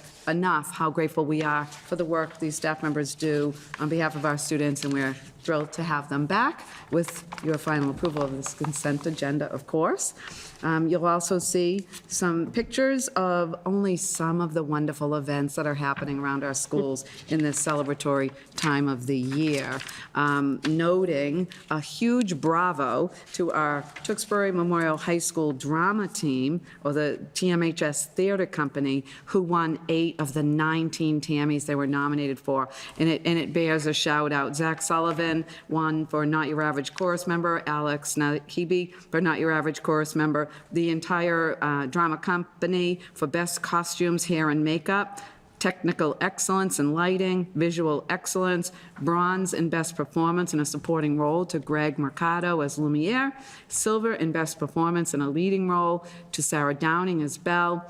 we are for the work these staff members do on behalf of our students, and we're thrilled to have them back with your final approval of this consent agenda, of course. You'll also see some pictures of only some of the wonderful events that are happening around our schools in this celebratory time of the year. Noting a huge bravo to our Tewksbury Memorial High School drama team, or the TMHS Theater Company, who won 8 of the 19 Tammys they were nominated for. And it bears a shout out. Zach Sullivan won for Not Your Average Chorus Member, Alex Nakibi for Not Your Average Chorus Member, the entire drama company for Best Costumes, Hair, and Makeup, Technical Excellence and Lighting, Visual Excellence, Bronze in Best Performance in a Supporting Role to Greg Mercado as Lumiere, Silver in Best Performance in a Leading Role to Sarah Downing as Belle,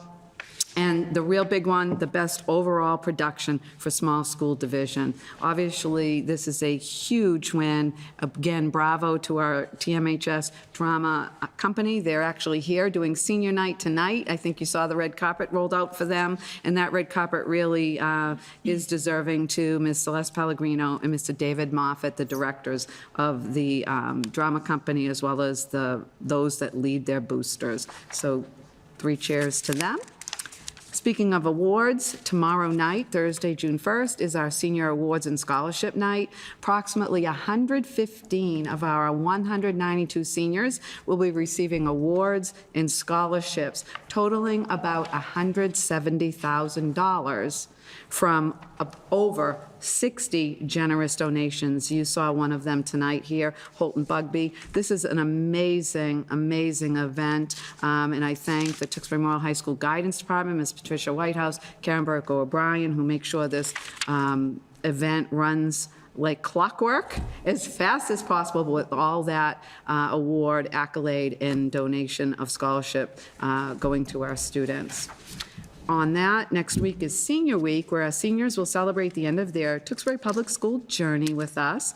and the real big one, the Best Overall Production for Small School Division. Obviously, this is a huge win. Again, bravo to our TMHS Drama Company. They're actually here doing senior night tonight. I think you saw the red carpet rolled out for them, and that red carpet really is deserving to Ms. Celeste Pellegrino and Mr. David Moffett, the directors of the drama company, as well as those that lead their boosters. So 3 cheers to them. Speaking of awards, tomorrow night, Thursday, June 1st, is our Senior Awards and Scholarship Night. Approximately 115 of our 192 seniors will be receiving awards and scholarships totaling about $170,000 from over 60 generous donations. You saw one of them tonight here, Holton Bugby. This is an amazing, amazing event, and I thank the Tewksbury Memorial High School Guidance Department, Ms. Patricia Whitehouse, Karen Burke O'Brien, who make sure this event runs like clockwork, as fast as possible, with all that award, accolade, and donation of scholarship going to our students. On that, next week is Senior Week, where our seniors will celebrate the end of their Tewksbury Public School journey with us.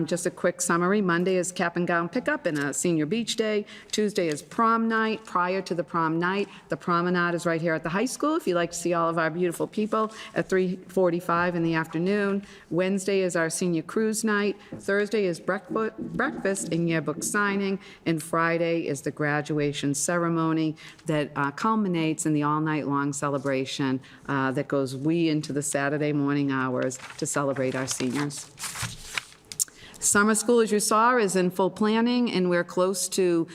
Just a quick summary, Monday is cap and gown pickup and a senior beach day. Tuesday is prom night. Prior to the prom night, the promenade is right here at the high school, if you'd like to see all of our beautiful people, at 3:45 in the afternoon. Wednesday is our senior cruise night. Thursday is breakfast and yearbook signing. And Friday is the graduation ceremony that culminates in the all-night-long celebration that goes into the Saturday morning hours to celebrate our seniors. Summer school, as you saw, is in full planning, and we're close to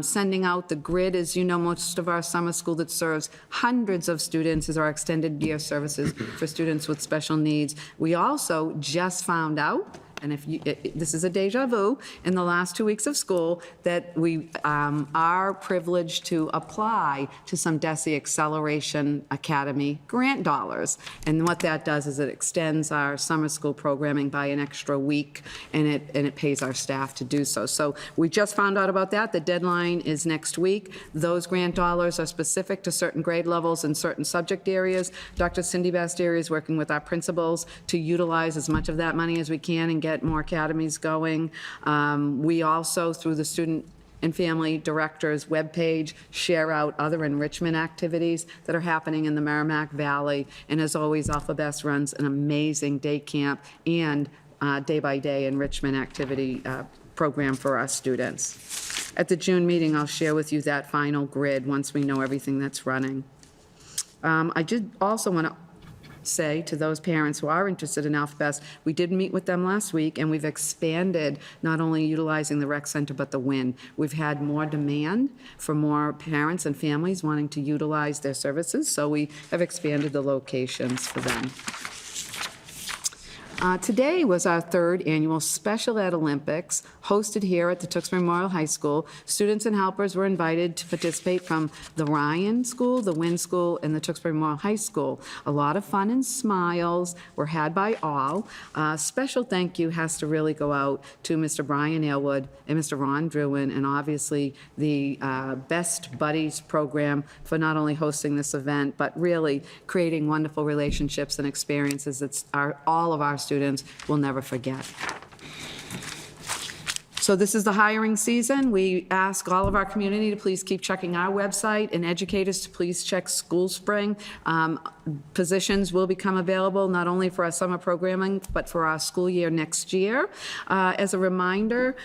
sending out the grid. As you know, most of our summer school that serves hundreds of students is our extended year services for students with special needs. We also just found out, and this is a deja vu, in the last 2 weeks of school, that we are privileged to apply to some DESE Acceleration Academy grant dollars. And what that does is it extends our summer school programming by an extra week, and it pays our staff to do so. So we just found out about that. The deadline is next week. Those grant dollars are specific to certain grade levels and certain subject areas. Dr. Cindy Bastieri is working with our principals to utilize as much of that money as we can and get more academies going. We also, through the Student and Family Director's webpage, share out other enrichment activities that are happening in the Merrimack Valley. And as always, Alpha Best runs an amazing day camp and day-by-day enrichment activity program for our students. At the June meeting, I'll share with you that final grid once we know everything that's running. I did also want to say to those parents who are interested in Alpha Best, we did meet with them last week, and we've expanded not only utilizing the rec center, but the WIN. We've had more demand for more parents and families wanting to utilize their services, so we have expanded the locations for them. Today was our third annual Special Ed Olympics, hosted here at the Tewksbury Memorial High School. Students and helpers were invited to participate from the Ryan School, the Wynn School, and the Tewksbury Memorial High School. A lot of fun and smiles were had by all. Special thank you has to really go out to Mr. Brian Aylwood and Mr. Ron Druin, and obviously the Best Buddies program for not only hosting this event, but really creating wonderful relationships and experiences that all of our students will never forget. So this is the hiring season. We ask all of our community to please keep checking our website, and educators to please check School Spring. Positions will become available not only for our summer programming, but for our school year next year. As a reminder,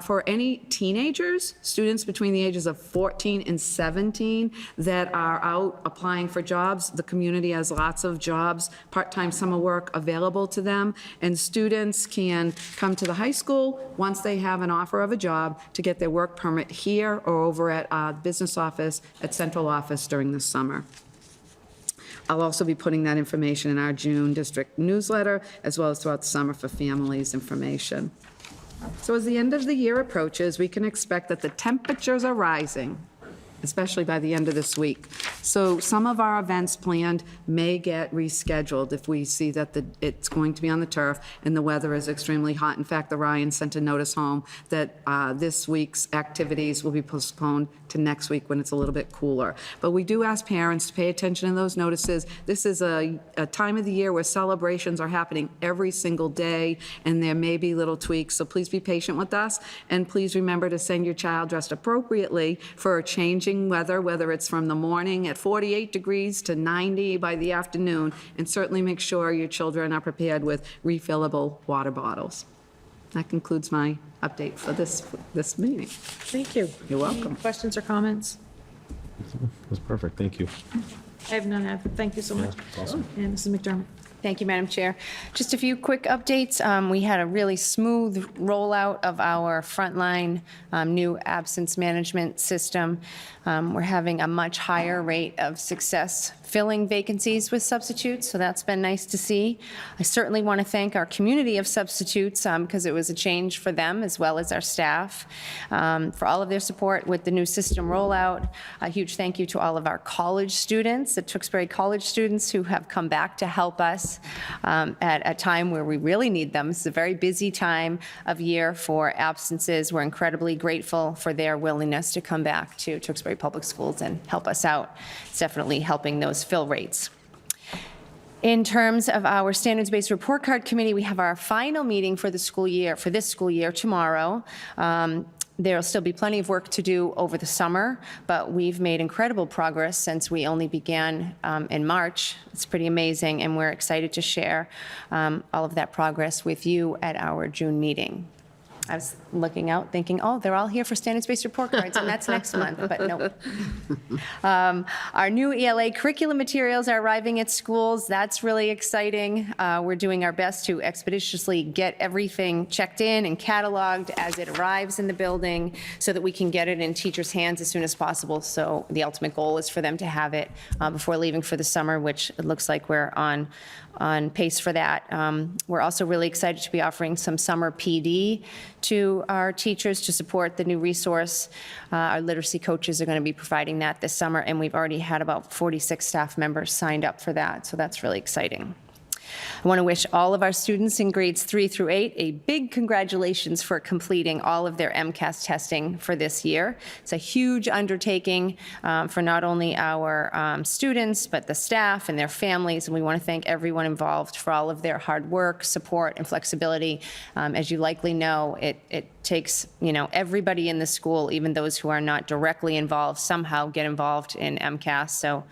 for any teenagers, students between the ages of 14 and 17 that are out applying for jobs, the community has lots of jobs, part-time summer work available to them, and students can come to the high school once they have an offer of a job to get their work permit here or over at our business office at central office during the summer. I'll also be putting that information in our June district newsletter, as well as throughout the summer for families' information. So as the end of the year approaches, we can expect that the temperatures are rising, especially by the end of this week. So some of our events planned may get rescheduled if we see that it's going to be on the turf and the weather is extremely hot. In fact, the Ryan sent a notice home that this week's activities will be postponed to next week when it's a little bit cooler. But we do ask parents to pay attention to those notices. This is a time of the year where celebrations are happening every single day, and there may be little tweaks, so please be patient with us, and please remember to send your child dressed appropriately for a changing weather, whether it's from the morning at 48 degrees to 90 by the afternoon, and certainly make sure your children are prepared with refillable water bottles. That concludes my update for this meeting. Thank you. You're welcome. Any questions or comments? That was perfect, thank you. I have none. Thank you so much. Awesome. And Mrs. McDermott. Thank you, Madam Chair. Just a few quick updates. We had a really smooth rollout of our frontline new absence management system. We're having a much higher rate of success filling vacancies with substitutes, so that's been nice to see. I certainly want to thank our community of substitutes because it was a change for them as well as our staff for all of their support with the new system rollout. A huge thank you to all of our college students, the Tewksbury College students who have come back to help us at a time where we really need them. It's a very busy time of year for absences. We're incredibly grateful for their willingness to come back to Tewksbury Public Schools and help us out. It's definitely helping those fill rates. In terms of our standards-based report card committee, we have our final meeting for the school year, for this school year, tomorrow. There'll still be plenty of work to do over the summer, but we've made incredible progress since we only began in March. It's pretty amazing, and we're excited to share all of that progress with you at our June meeting. I was looking out thinking, oh, they're all here for standards-based report cards, and that's next month, but no. Our new ELA curriculum materials are arriving at schools. That's really exciting. We're doing our best to expeditiously get everything checked in and cataloged as it arrives in the building so that we can get it in teachers' hands as soon as possible. So the ultimate goal is for them to have it before leaving for the summer, which it looks like we're on pace for that. We're also really excited to be offering some summer PD to our teachers to support the new resource. Our literacy coaches are going to be providing that this summer, and we've already had about 46 staff members signed up for that, so that's really exciting. I want to wish all of our students in grades 3 through 8 a big congratulations for completing all of their MCAS testing for this year. It's a huge undertaking for not only our students, but the staff and their families, and we want to thank everyone involved for all of their hard work, support, and flexibility. As you likely know, it takes, everybody in the school, even those who are not directly involved, somehow get involved in MCAS. So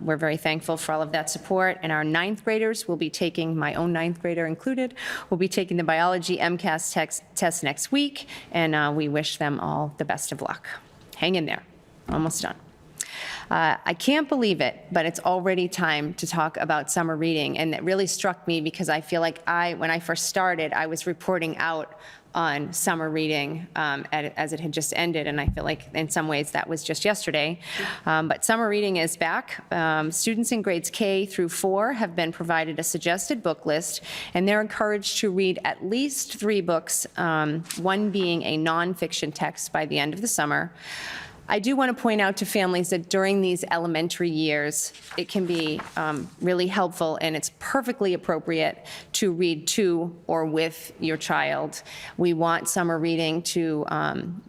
we're very thankful for all of that support. And our 9th graders will be taking, my own 9th grader included, will be taking the biology MCAS test next week. And we wish them all the best of luck. Hang in there. Almost done. I can't believe it, but it's already time to talk about summer reading. And it really struck me because I feel like when I first started, I was reporting out on summer reading as it had just ended, and I feel like in some ways that was just yesterday. But summer reading is back. Students in grades K through 4 have been provided a suggested book list, and they're encouraged to read at least 3 books, one being a nonfiction text by the end of the summer. I do want to point out to families that during these elementary years, it can be really helpful, and it's perfectly appropriate to read to or with your child. We want summer reading to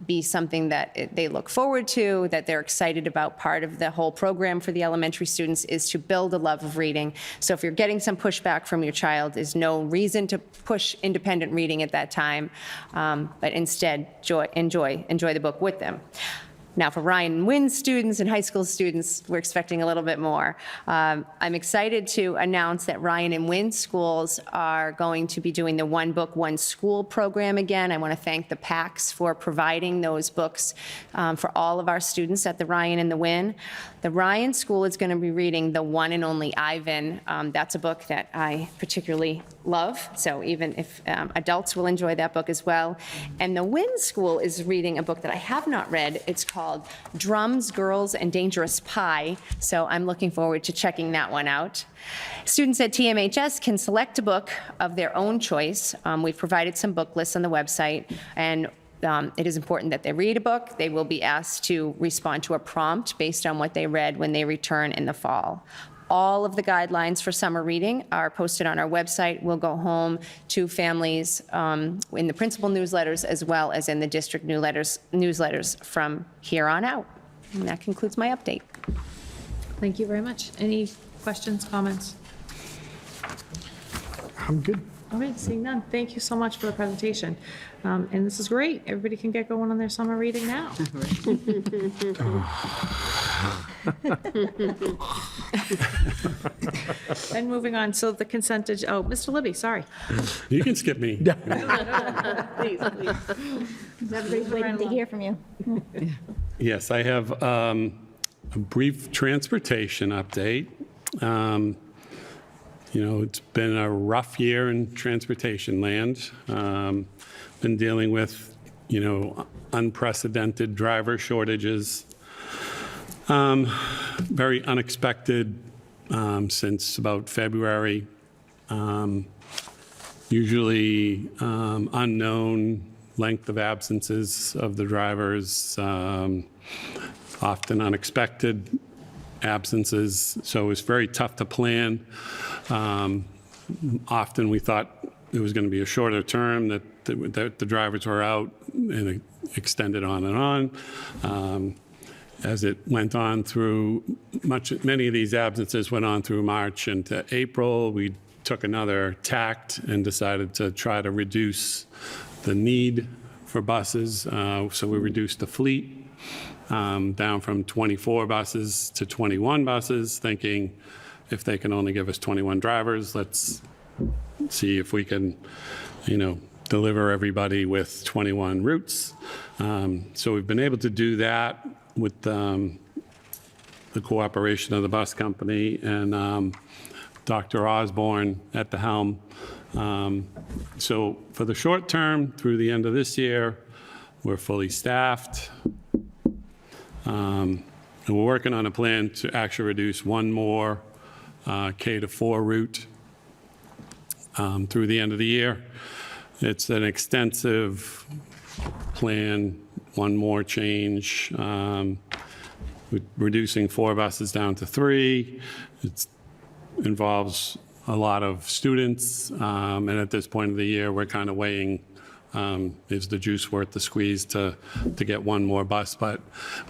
be something that they look forward to, that they're excited about. Part of the whole program for the elementary students is to build a love of reading. So if you're getting some pushback from your child, there's no reason to push independent reading at that time, but instead enjoy the book with them. Now, for Ryan and Wynn students and high school students, we're expecting a little bit more. I'm excited to announce that Ryan and Wynn schools are going to be doing the One Book, One School program again. I want to thank the PACs for providing those books for all of our students at the Ryan and the Wynn. The Ryan school is going to be reading The One and Only Ivan. That's a book that I particularly love, so even if adults will enjoy that book as well. And the Wynn school is reading a book that I have not read. It's called Drums, Girls, and Dangerous Pie, so I'm looking forward to checking that one out. Students at TMHS can select a book of their own choice. We've provided some book lists on the website, and it is important that they read a book. They will be asked to respond to a prompt based on what they read when they return in the fall. All of the guidelines for summer reading are posted on our website. We'll go home to families in the principal newsletters as well as in the district newsletters from here on out. And that concludes my update. Thank you very much. Any questions, comments? I'm good. All right, seeing none. Thank you so much for the presentation. And this is great. Everybody can get going on their summer reading now. And moving on, so the consent, Mr. Libby, sorry. You can skip me. Please, please. Everybody's waiting to hear from you. Yes, I have a brief transportation update. It's been a rough year in transportation land. Been dealing with, unprecedented driver shortages. Very unexpected since about February. Usually unknown length of absences of the drivers, often unexpected absences, so it was very tough to plan. Often we thought it was going to be a shorter term, that the drivers were out, and it extended on and on. As it went on through, many of these absences went on through March into April. We took another tact and decided to try to reduce the need for buses. So we reduced the fleet down from 24 buses to 21 buses, thinking if they can only give us 21 drivers, let's see if we can, deliver everybody with 21 routes. So we've been able to do that with the cooperation of the bus company and Dr. Osborne at the helm. So for the short term, through the end of this year, we're fully staffed. And we're working on a plan to actually reduce one more K-4 route through the end of the year. It's an extensive plan, one more change, reducing 4 buses down to 3. It involves a lot of students, and at this point of the year, we're kind of weighing, is the juice worth the squeeze to get one more bus? But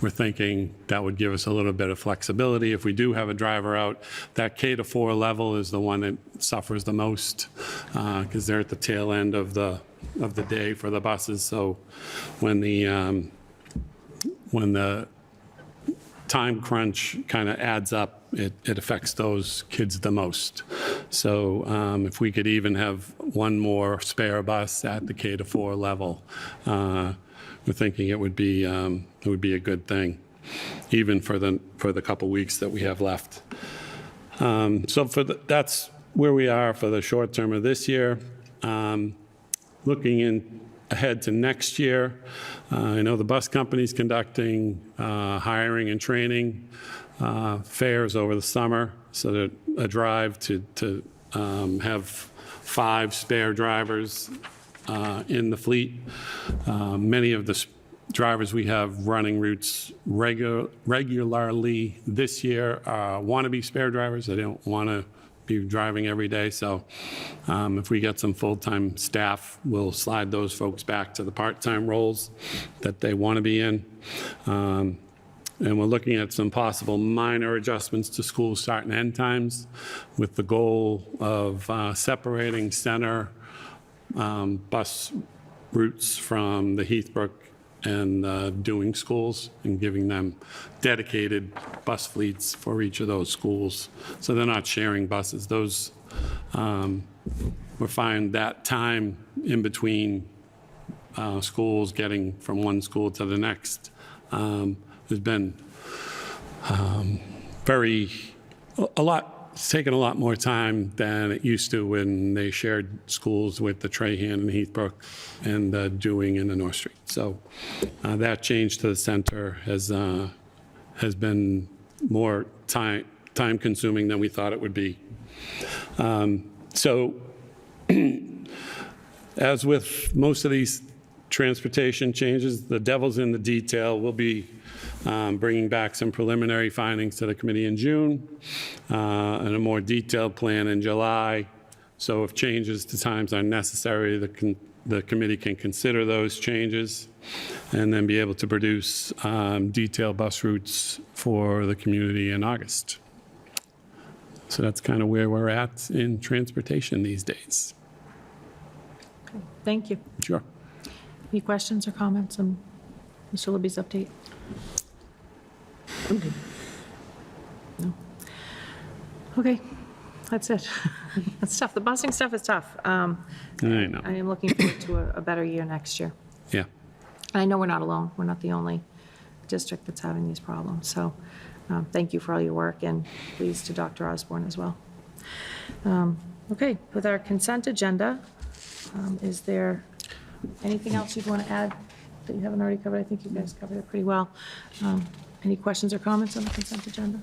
we're thinking that would give us a little bit of flexibility. If we do have a driver out, that K-4 level is the one that suffers the most because they're at the tail end of the day for the buses. So when the time crunch kind of adds up, it affects those kids the most. So if we could even have one more spare bus at the K-4 level, we're thinking it would be a good thing. even for the couple weeks that we have left. So that's where we are for the short term of this year. Looking ahead to next year, I know the bus company's conducting hiring and training fairs over the summer, so that a drive to have 5 spare drivers in the fleet. Many of the drivers we have running routes regularly this year want to be spare drivers. They don't want to be driving every day. So if we get some full-time staff, we'll slide those folks back to the part-time roles that they want to be in. And we're looking at some possible minor adjustments to school start and end times with the goal of separating center bus routes from the Heathbrook and Dewing schools and giving them dedicated bus fleets for each of those schools. So they're not sharing buses. Those, we find that time in between schools getting from one school to the next has been it's taken a lot more time than it used to when they shared schools with the Trahan and Heathbrook and the Dewing and the North Street. So that change to the center has been more time consuming than we thought it would be. So as with most of these transportation changes, the devil's in the detail. We'll be bringing back some preliminary findings to the committee in June and a more detailed plan in July. So if changes to times are necessary, the committee can consider those changes and then be able to produce detailed bus routes for the community in August. So that's kind of where we're at in transportation these days. Thank you. Sure. Any questions or comments on Mr. Libby's update? No? Okay, that's it. That's tough. The busing stuff is tough. I know. I am looking forward to a better year next year. Yeah. And I know we're not alone. We're not the only district that's having these problems. So thank you for all your work, and please to Dr. Osborne as well. Okay, with our consent agenda, is there anything else you'd want to add that you haven't already covered? I think you guys covered it pretty well. Any questions or comments on the consent agenda?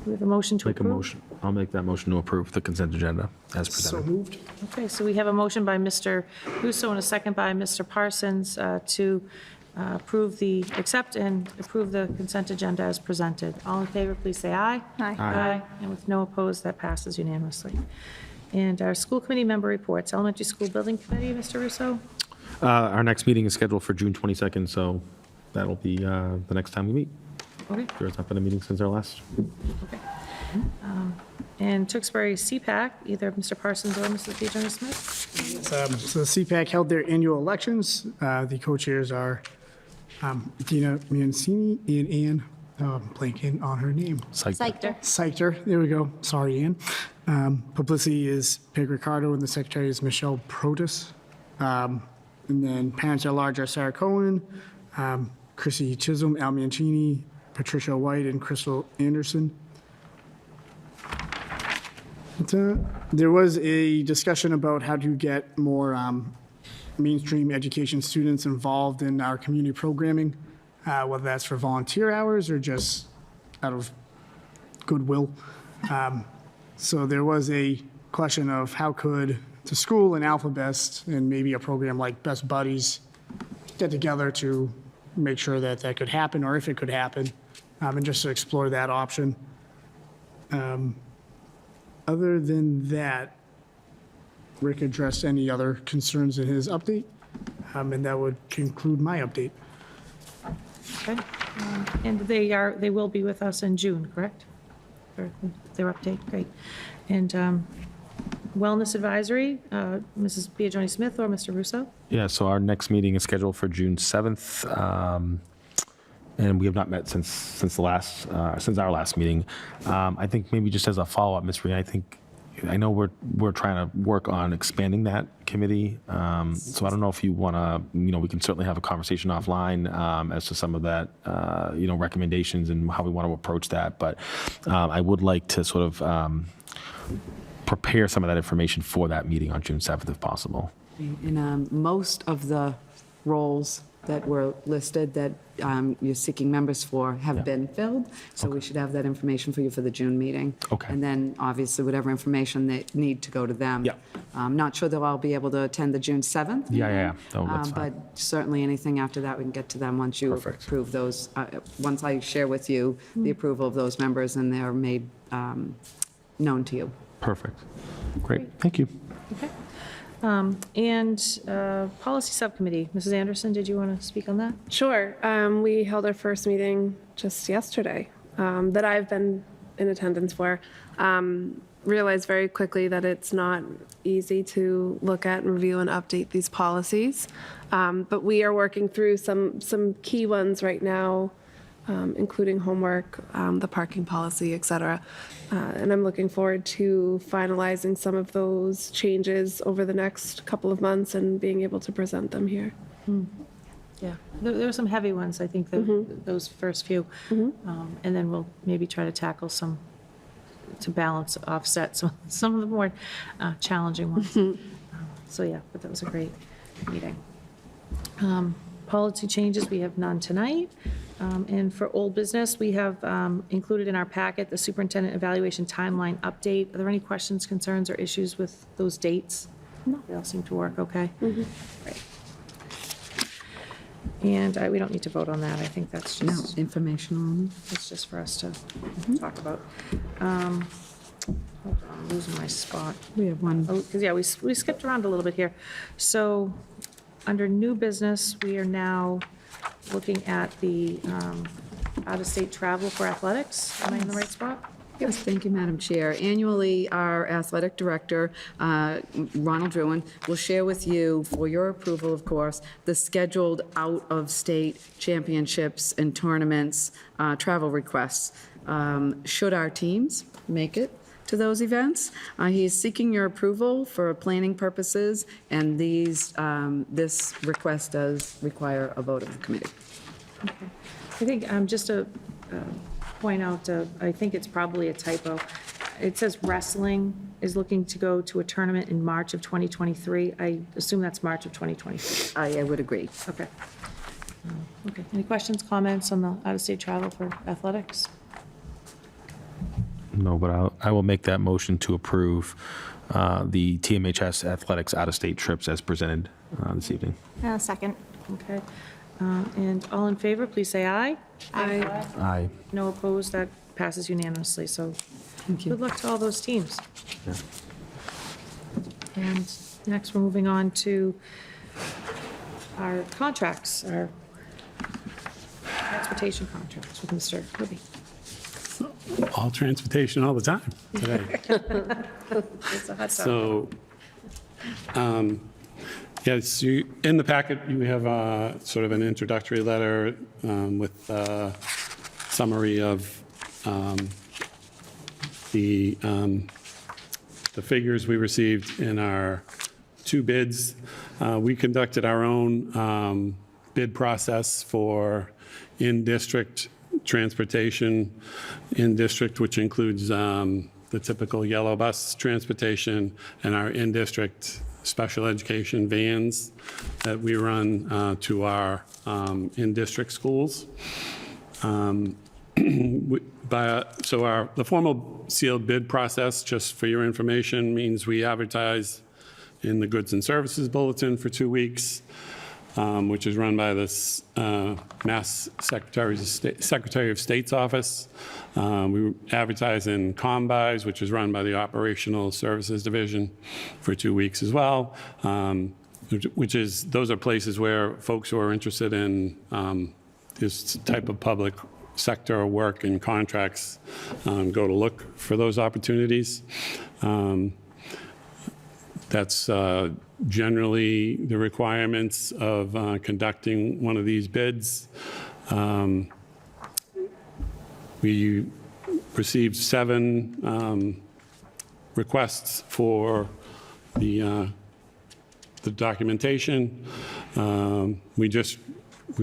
We have a motion to Make a approve. motion. I'll make that motion to approve the consent agenda as So presented. moved. Okay, so we have a motion by Mr. Russo and a second by Mr. Parsons to accept and approve the consent agenda as presented. All in favor, please say aye. Aye. Aye. And with no opposed, that passes unanimously. And our school committee member reports. Elementary School Building Committee, Mr. Russo? Our next meeting is scheduled for June 22nd, so that'll be the next time we meet. Okay. There's not been a meeting since our last. Okay. And Tewksbury CPAC, either Mr. Parsons or Mrs. Beatrice-Smith? So the CPAC held their annual elections. The co-chairs are Dina Mancini and Ann, blanking on her name. Seichter, there we go. Sorry, Ann. Publicity is Peg Ricardo, and the secretary is Michelle Protus. And then parents at large are Sarah Cohen, Chrissy Chisholm, Al Mancini, Patricia White, and Crystal Anderson. There was a discussion about how to get more mainstream education students involved in our community programming, whether that's for volunteer hours or just out of goodwill. So there was a question of how could the school and Alphabest and maybe a program like Best Buddies get together to make sure that that could happen, or if it could happen, and just to explore that option. Other than that, Rick addressed any other concerns in his update, and that would conclude my update. Okay. And they will be with us in June, correct? For their update, great. And Wellness Advisory, Mrs. Biagioni-Smith or Mr. Russo? Yeah, so our next meeting is scheduled for June 7th, and we have not met since our last meeting. I think maybe just as a follow-up, Ms. Rhee, I think I know we're trying to work on expanding that committee. So I don't know if you want to, we can certainly have a conversation offline as to some of that, recommendations and how we want to approach that. But I would like to sort of prepare some of that information for that meeting on June 7th, if possible. And most of the roles that were listed that you're seeking members for have been filled, so we should have that information for you for the June meeting. Okay. And then, obviously, whatever information they need to go to them. Yeah. I'm not sure they'll all be able to attend the June 7th. Yeah. No, that's fine. But certainly, anything after that, we can get to them once you Perfect. approve those, once I share with you the approval of those members and they're made known to you. Perfect. Great. Thank you. Okay. And Policy Subcommittee, Mrs. Anderson, did you want to speak on that? Sure. We held our first meeting just yesterday that I've been in attendance for. Realized very quickly that it's not easy to look at and review and update these policies. But we are working through some key ones right now, including homework, the parking policy, et cetera. And I'm looking forward to finalizing some of those changes over the next couple of months and being able to present them here. Yeah, there were some heavy ones, I think, those first few. And then we'll maybe try to tackle some, to balance, offset some of the more challenging ones. So yeah, but that was a great meeting. Policy changes, we have none tonight. And for old business, we have included in our packet the superintendent evaluation timeline update. Are there any questions, concerns, or issues with those dates? No. They all seem to work okay? Great. And we don't need to vote on that. I think that's just. No, informational. That's just for us to talk about. Hold on, I'm losing my spot. We have one. Oh, because, yeah, we skipped around a little bit here. So, under new business, we are now looking at the out-of-state travel for athletics. Am I in the right spot? Yes, thank you, Madam Chair. Annually, our athletic director, Ronald Druin, will share with you, for your approval, of course, the scheduled out-of-state championships and tournaments travel requests. Should our teams make it to those events, he is seeking your approval for planning purposes, and this request does require a vote of the committee. Okay. I think just to point out, I think it's probably a typo. It says wrestling is looking to go to a tournament in March of 2023. I assume that's March of 2023. I would agree. Okay. Okay. Any questions, comments on the out-of-state travel for athletics? No, but I will make that motion to approve the TMHS athletics out-of-state trips as presented this evening. Second. Okay. And all in favor, please say aye. Aye. Aye. No opposed, that passes unanimously, so good luck to all those teams. Yeah. And next, we're moving on to our contracts, our transportation contracts with Mr. Libby. All transportation all the time today. It's a hot topic. So, yes, in the packet, you have sort of an introductory letter with a summary of the figures we received in our two bids. We conducted our own bid process for in-district transportation in-district, which includes the typical yellow bus transportation and our in-district special education vans that we run to our in-district schools. The formal sealed bid process, just for your information, means we advertise in the Goods and Services Bulletin for 2 weeks, which is run by this Mass Secretary of State's office. We advertise in Combis, which is run by the Operational Services Division, for 2 weeks as well, those are places where folks who are interested in this type of public sector work and contracts go to look for those opportunities. That's generally the requirements of conducting one of these bids. We received 7 requests for the documentation. We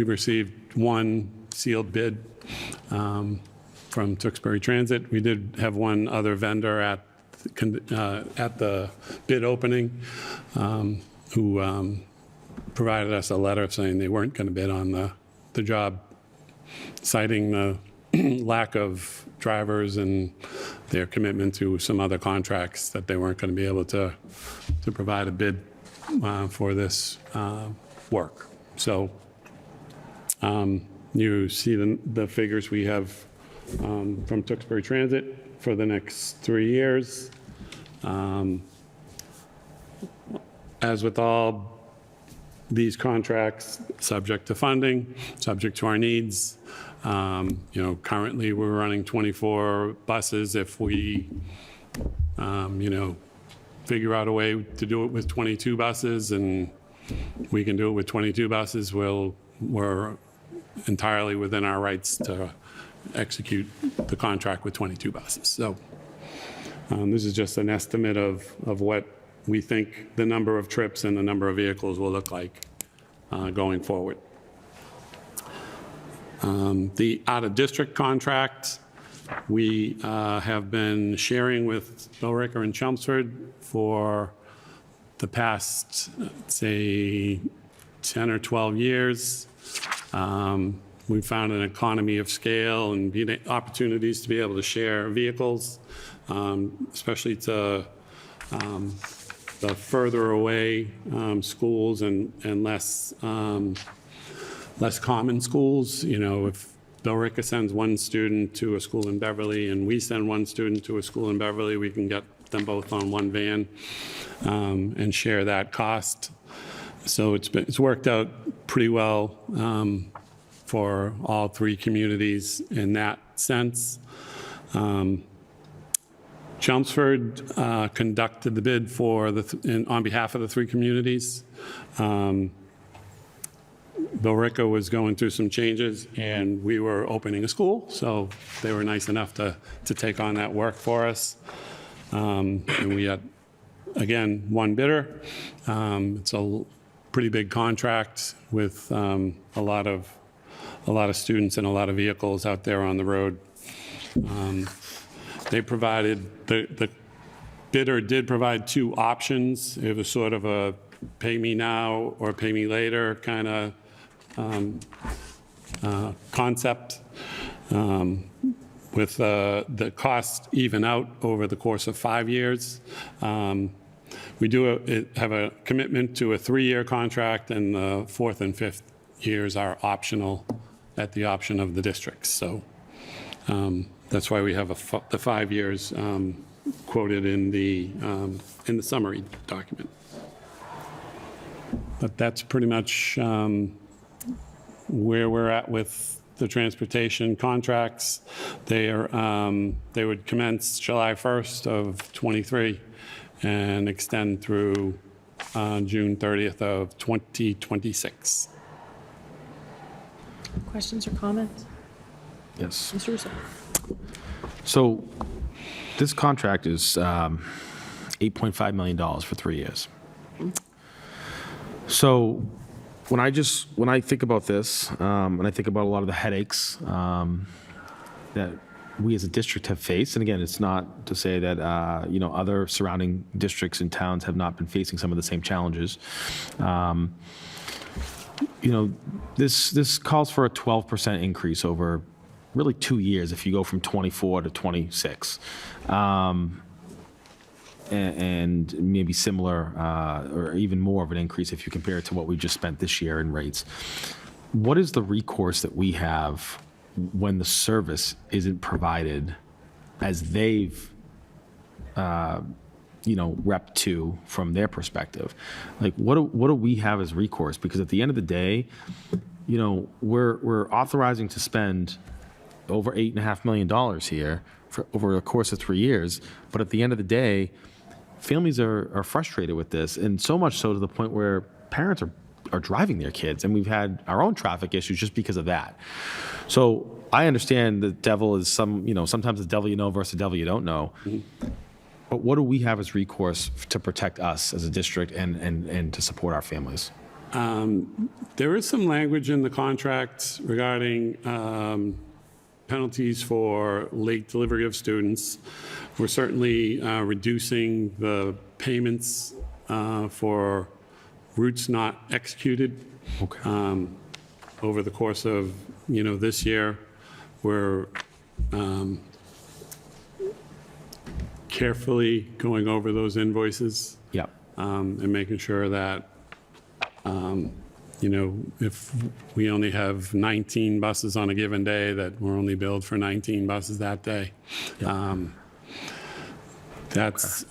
received one sealed bid from Tewksbury Transit. We did have one other vendor at the bid opening who provided us a letter saying they weren't going to bid on the job, citing the lack of drivers and their commitment to some other contracts, that they weren't going to be able to provide a bid for this work. So you see the figures we have from Tewksbury Transit for the next 3 years. As with all these contracts, subject to funding, subject to our needs. Currently we're running 24 buses. If we, figure out a way to do it with 22 buses, and we can do it with 22 buses, we're entirely within our rights to execute the contract with 22 buses. So this is just an estimate of what we think the number of trips and the number of vehicles will look like going forward. The out-of-district contract, we have been sharing with Billerica and Chelmsford for the past, say, 10 or 12 years. We found an economy of scale and opportunities to be able to share vehicles, especially to the further away schools and less common schools. If Billerica sends one student to a school in Beverly and we send one student to a school in Beverly, we can get them both on one van and share that cost. So it's worked out pretty well for all three communities in that sense. Chelmsford conducted the bid on behalf of the three communities. Billerica was going through some changes, and we were opening a school, so they were nice enough to take on that work for us. And we had, again, one bidder. It's a pretty big contract with a lot of students and a lot of vehicles out there on the road. They provided, the bidder did provide two options. It was sort of a pay me now or pay me later kind of concept, with the cost even out over the course of 5 years. We do have a commitment to a 3-year contract, and the 4th and 5th years are optional at the option of the districts. So that's why we have the 5 years quoted in the summary document. But that's pretty much where we're at with the transportation contracts. They would commence July 1st of '23 and extend through June 30th of 2026. Questions or comments? Yes. Mr. Russo? So this contract is $8.5 million for 3 years. So when I think about this, and I think about a lot of the headaches that we as a district have faced, and again, it's not to say that other surrounding districts and towns have not been facing some of the same challenges. This calls for a 12% increase over really 2 years if you go from 24 to 26. And maybe similar or even more of an increase if you compare it to what we just spent this year in rates. What is the recourse that we have when the service isn't provided as they've rep to from their perspective? Like, what do we have as recourse? Because at the end of the day, we're authorizing to spend over $8.5 million here for over the course of 3 years, but at the end of the day, families are frustrated with this, and so much so to the point where parents are driving their kids, and we've had our own traffic issues just because of that. So I understand the devil is sometimes the devil you know versus the devil you don't know. But what do we have as recourse to protect us as a district and to support our families? There is some language in the contract regarding penalties for late delivery of students. We're certainly reducing the payments for routes not executed. Over the course of, this year. We're carefully going over those invoices. Yep. And making sure that, if we only have 19 buses on a given day, that we're only billed for 19 buses that day. That's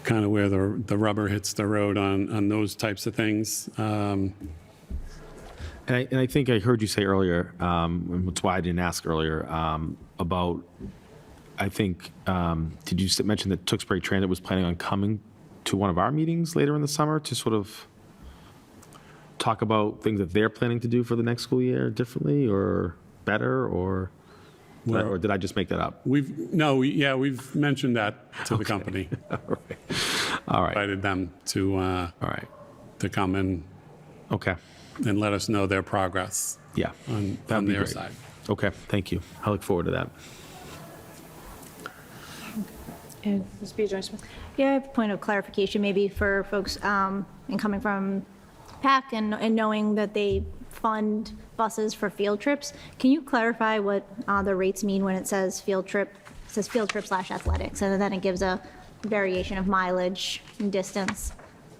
kind of where the rubber hits the road on those types of things. And I think I heard you say earlier, and that's why I didn't ask earlier, about, I think, did you mention that Tewksbury Transit was planning on coming to one of our meetings later in the summer to sort of talk about things that they're planning to do for the next school year differently or better, or did I just make that up? We've mentioned that to the company. All right. Invited them to to come in. Okay. And let us know their progress. Yeah. On That'd be their great. side. Okay, thank you. I look forward to that. And Ms. Joyce-Smith? Yeah, I have a point of clarification maybe for folks, and coming from PAC and knowing that they fund buses for field trips. Can you clarify what the rates mean when it says field trip? It says field trip / athletics, and then it gives a variation of mileage and distance.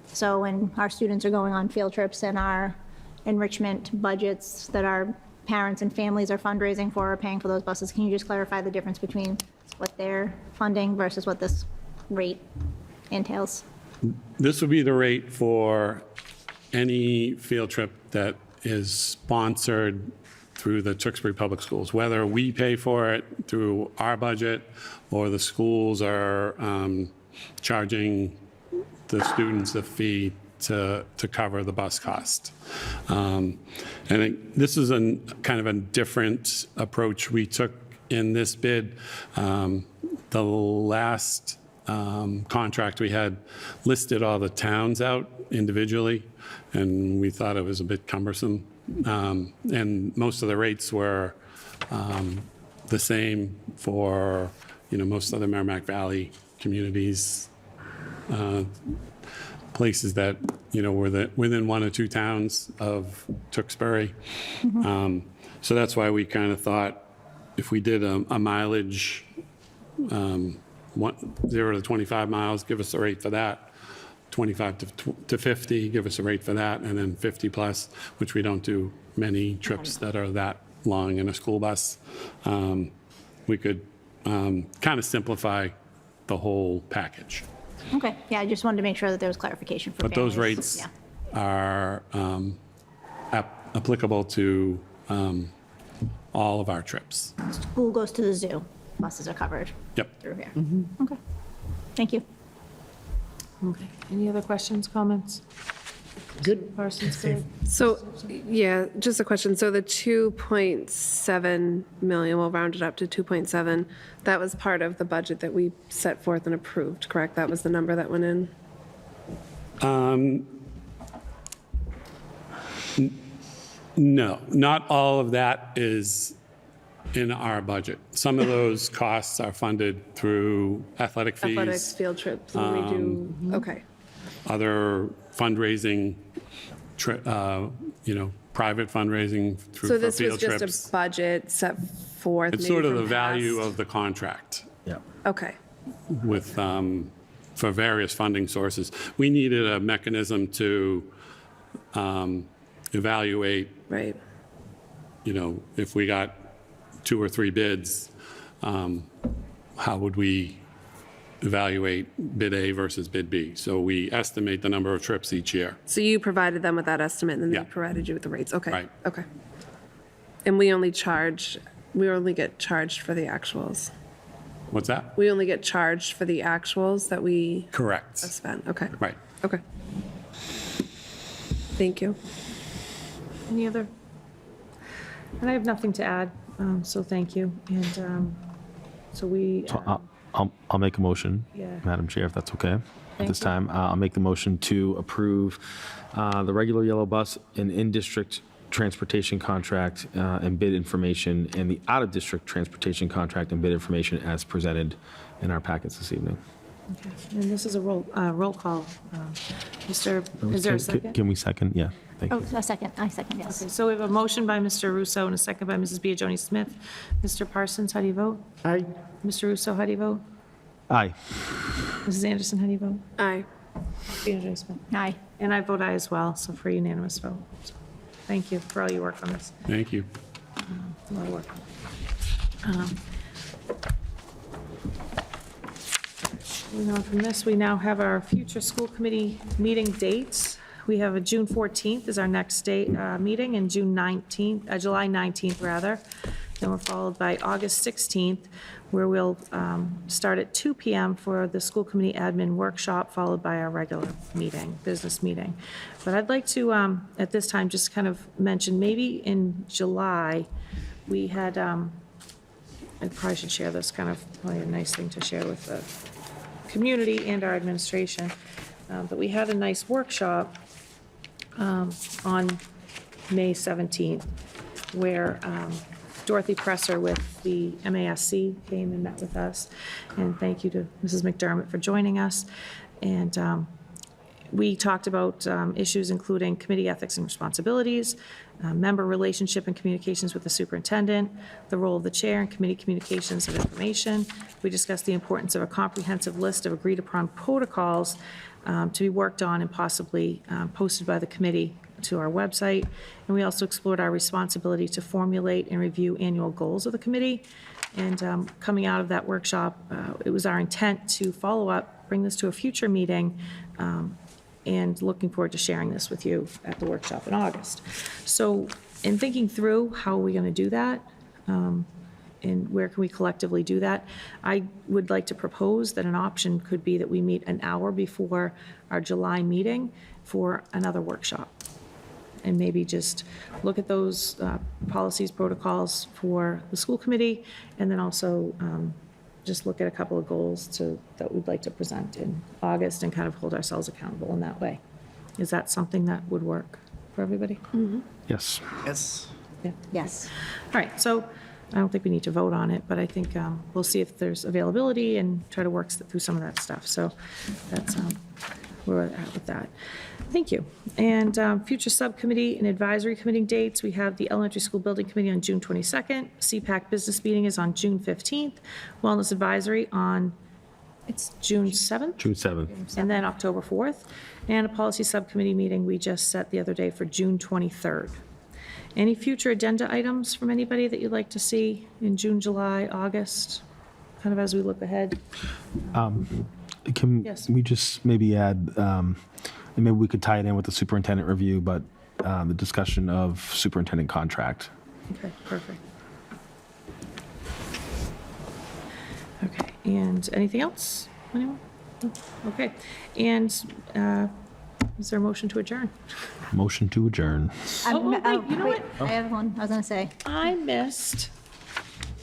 So when our students are going on field trips and our enrichment budgets that our parents and families are fundraising for or paying for those buses, can you just clarify the difference between what they're funding versus what this rate entails? This would be the rate for any field trip that is sponsored through the Tewksbury Public Schools, whether we pay for it through our budget or the schools are charging the students a fee to cover the bus cost. And this is kind of a different approach we took in this bid. The last contract we had listed all the towns out individually, and we thought it was a bit cumbersome. And most of the rates were the same for, most of the Merrimack Valley communities, places that, were within 1 or 2 towns of Tewksbury. So that's why we kind of thought if we did a mileage, 0 to 25 miles, give us a rate for that. 25 to 50, give us a rate for that, and then 50 plus, which we don't do many trips that are that long in a school bus. We could kind of simplify the whole package. Okay, yeah, I just wanted to make sure that there was clarification for But families. those rates Yeah. are applicable to all of our trips. School goes to the zoo, buses are covered Yep. through here. Okay, thank you. Okay. Any other questions, comments? Good. Parsons, good? So, yeah, just a question. So the 2.7 million, we'll round it up to 2.7, that was part of the budget that we set forth and approved, correct? That was the number that went in? No, not all of that is in our budget. Some of those costs are funded through athletic fees. Athletics, field trips, and we do, okay. Other fundraising, private fundraising through So for this was field just trips. a budget set forth? It's maybe sort of from the value past- of the contract Okay, with, for various funding sources. We needed a mechanism to evaluate, right. if we got 2 or 3 bids, how would we evaluate bid A versus bid B? So we estimate the number of trips each year. So you provided them with that estimate, and then Yeah. they provided you with the rates? Okay. Right. Okay. And we only get charged for the actuals? What's that? We only get charged for the actuals that we Correct. spent? Okay. Right. Okay. Thank you. Any other? And I have nothing to add, so thank you. And so we, I'll make a motion, Yeah. Madam Chair, if that's okay. At Thank this you. time, I'll make the motion to approve the regular yellow bus and in-district transportation contract and bid information, and the out-of-district transportation contract and bid information as presented in our packets this evening. Okay. And this is a roll call. Mr., is there a second? Can we second? Yeah, thank you. Oh, a second. I second, yes. Okay, so we have a motion by Mr. Russo and a second by Mrs. Biagioni-Smith. Mr. Parsons, how do you vote? Aye. Mr. Russo, how do you vote? Aye. Mrs. Anderson, how do you vote? Aye. Biagioni-Smith. Aye. And I vote aye as well, so for a unanimous vote. So, thank you for all your work on this. Thank you. A lot of work. Moving on from this, we now have our future school committee meeting dates. We have a June 14th is our next date, meeting, and July 19th, rather. Then we're followed by August 16th, where we'll start at 2 PM for the school committee admin workshop, followed by our regular meeting, business meeting. But I'd like to, at this time, just kind of mention, maybe in July, we had, I probably should share this, kind of probably a nice thing to share with the community and our administration, but we had a nice workshop on May 17th, where Dorothy Presser with the MASC came and met with us, and thank you to Mrs. McDermott for joining us. And we talked about issues including committee ethics and responsibilities, member relationship and communications with the superintendent, the role of the chair in committee communications and information. We discussed the importance of a comprehensive list of agreed-upon protocols to be worked on and possibly posted by the committee to our website. And we also explored our responsibility to formulate and review annual goals of the committee. And coming out of that workshop, it was our intent to follow up, bring this to a future meeting, and looking forward to sharing this with you at the workshop in August. So in thinking through how are we going to do that, and where can we collectively do that, I would like to propose that an option could be that we meet an hour before our July meeting for another workshop. And maybe just look at those policies, protocols for the school committee, and then also just look at a couple of goals that we'd like to present in August and kind of hold ourselves accountable in that way. Is that something that would work for everybody? Yes. Yes. Yeah. Yes. All right, so I don't think we need to vote on it, but I think we'll see if there's availability and try to work through some of that stuff. So that's where we're at with that. Thank you. And future subcommittee and advisory committee dates, we have the Elementary School Building Committee on June 22nd. CPAC Business Meeting is on June 15th. Wellness Advisory on, it's June 7th? June 7th. And then October 4th. And a policy subcommittee meeting we just set the other day for June 23rd. Any future agenda items from anybody that you'd like to see in June, July, August, kind of as we look ahead? Can Yes. we just maybe add, and maybe we could tie it in with the superintendent review, but the discussion of superintendent contract. Okay, perfect. Okay, and anything else? Anyone? No? Okay, and is there a motion to adjourn? Motion to adjourn. wait, you know what? I have one, I was gonna say. I missed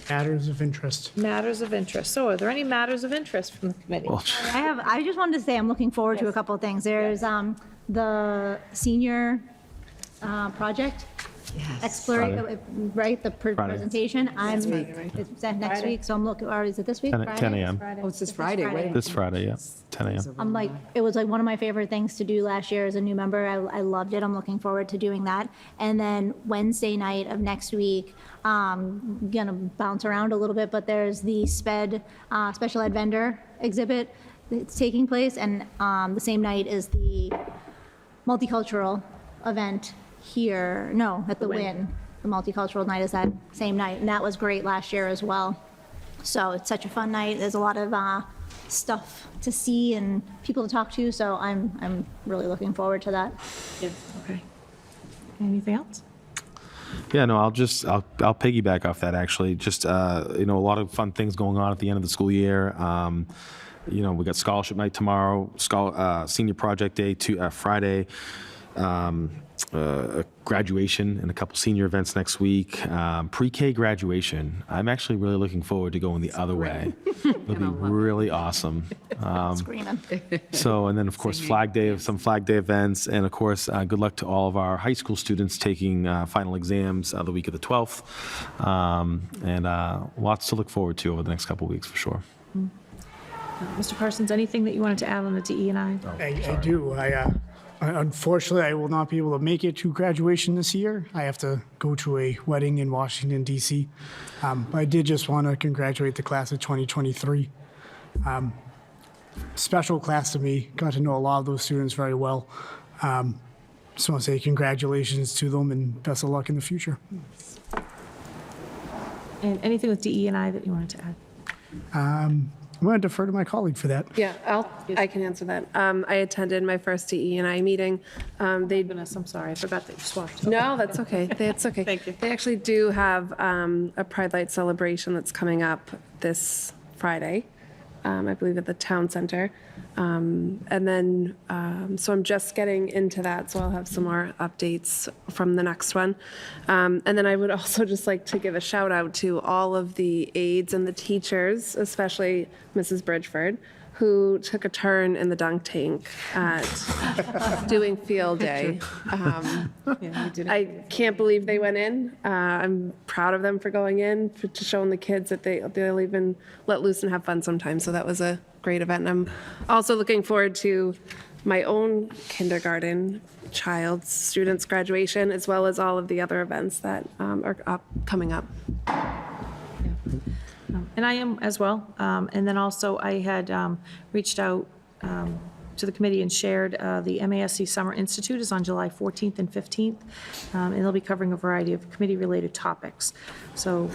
Matters of interest. matters of interest. So are there any matters of interest from the committee? Well, I just wanted to say I'm looking forward to a Yes. couple of things. There's the senior project. Exploration, right, the presentation. It's that next week, so I'm looking, or is it this week? 10 a.m. Oh, it's this Friday, right? This Friday, yeah, 10 a.m. I'm like, it was like one of my favorite things to do last year as a new member. I loved it. I'm looking forward to doing that. And then Wednesday night of next week, gonna bounce around a little bit, but there's the special ed vendor exhibit that's taking place, and the same night is the multicultural event here, at the Wynn. The multicultural night is that same night, and that was great last year as well. So it's such a fun night. There's a lot of stuff to see and people to talk to, so I'm really looking forward to that. Yeah, okay. Anything else? Yeah, no, I'll piggyback off that, actually. Just, a lot of fun things going on at the end of the school year. We got scholarship night tomorrow, senior project day Friday. a graduation and a couple senior events next week. Pre-K graduation. I'm actually really looking forward to going the other way. It'll be really awesome. Screaming. So, and then of course, Flag Day, some Flag Day events, and of course, good luck to all of our high school students taking final exams the week of the 12th. And lots to look forward to over the next couple of weeks for sure. Mr. Parsons, anything that you wanted to add on the DE&I? I do. Unfortunately, I will not be able to make it to graduation this year. I have to go to a wedding in Washington, D.C. I did just want to congratulate the class of 2023. Special class to me. Got to know a lot of those students very well. Just want to say congratulations to them and best of luck in the future. And anything with DE&I that you wanted to add? I'm going to defer to my colleague for that. Yeah, I can answer that. I attended my first DE&I meeting. Goodness, I'm sorry, I forgot that you swapped. No, that's okay. That's okay. Thank you. They actually do have a Pride Light celebration that's coming up this Friday, I believe at the town center. And then, so I'm just getting into that, so I'll have some more updates from the next one. And then I would also just like to give a shout out to all of the aides and the teachers, especially Mrs. Bridgeford, who took a turn in the dunk tank at doing field day. I can't believe they went in. I'm proud of them for going in, to showing the kids that they'll even let loose and have fun sometimes. So that was a great event. And I'm also looking forward to my own kindergarten child's students' graduation, as well as all of the other events that are coming up. And I am as well. And then also I had reached out to the committee and shared the MASC Summer Institute is on July 14th and 15th. And they'll be covering a variety of committee-related topics. So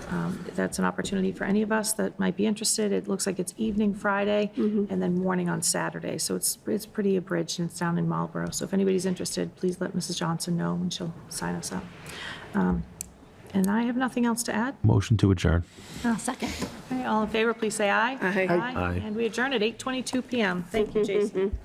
that's an opportunity for any of us that might be interested. It looks like it's evening Friday and then morning on Saturday. So it's pretty abridged, and it's down in Marlborough. So if anybody's interested, please let Mrs. Johnson know and she'll sign us up. And I have nothing else to add. Motion to adjourn. Second. Okay, all in favor, please say aye. Aye. Aye. And we adjourn at 8:22 PM. Thank you, Jason.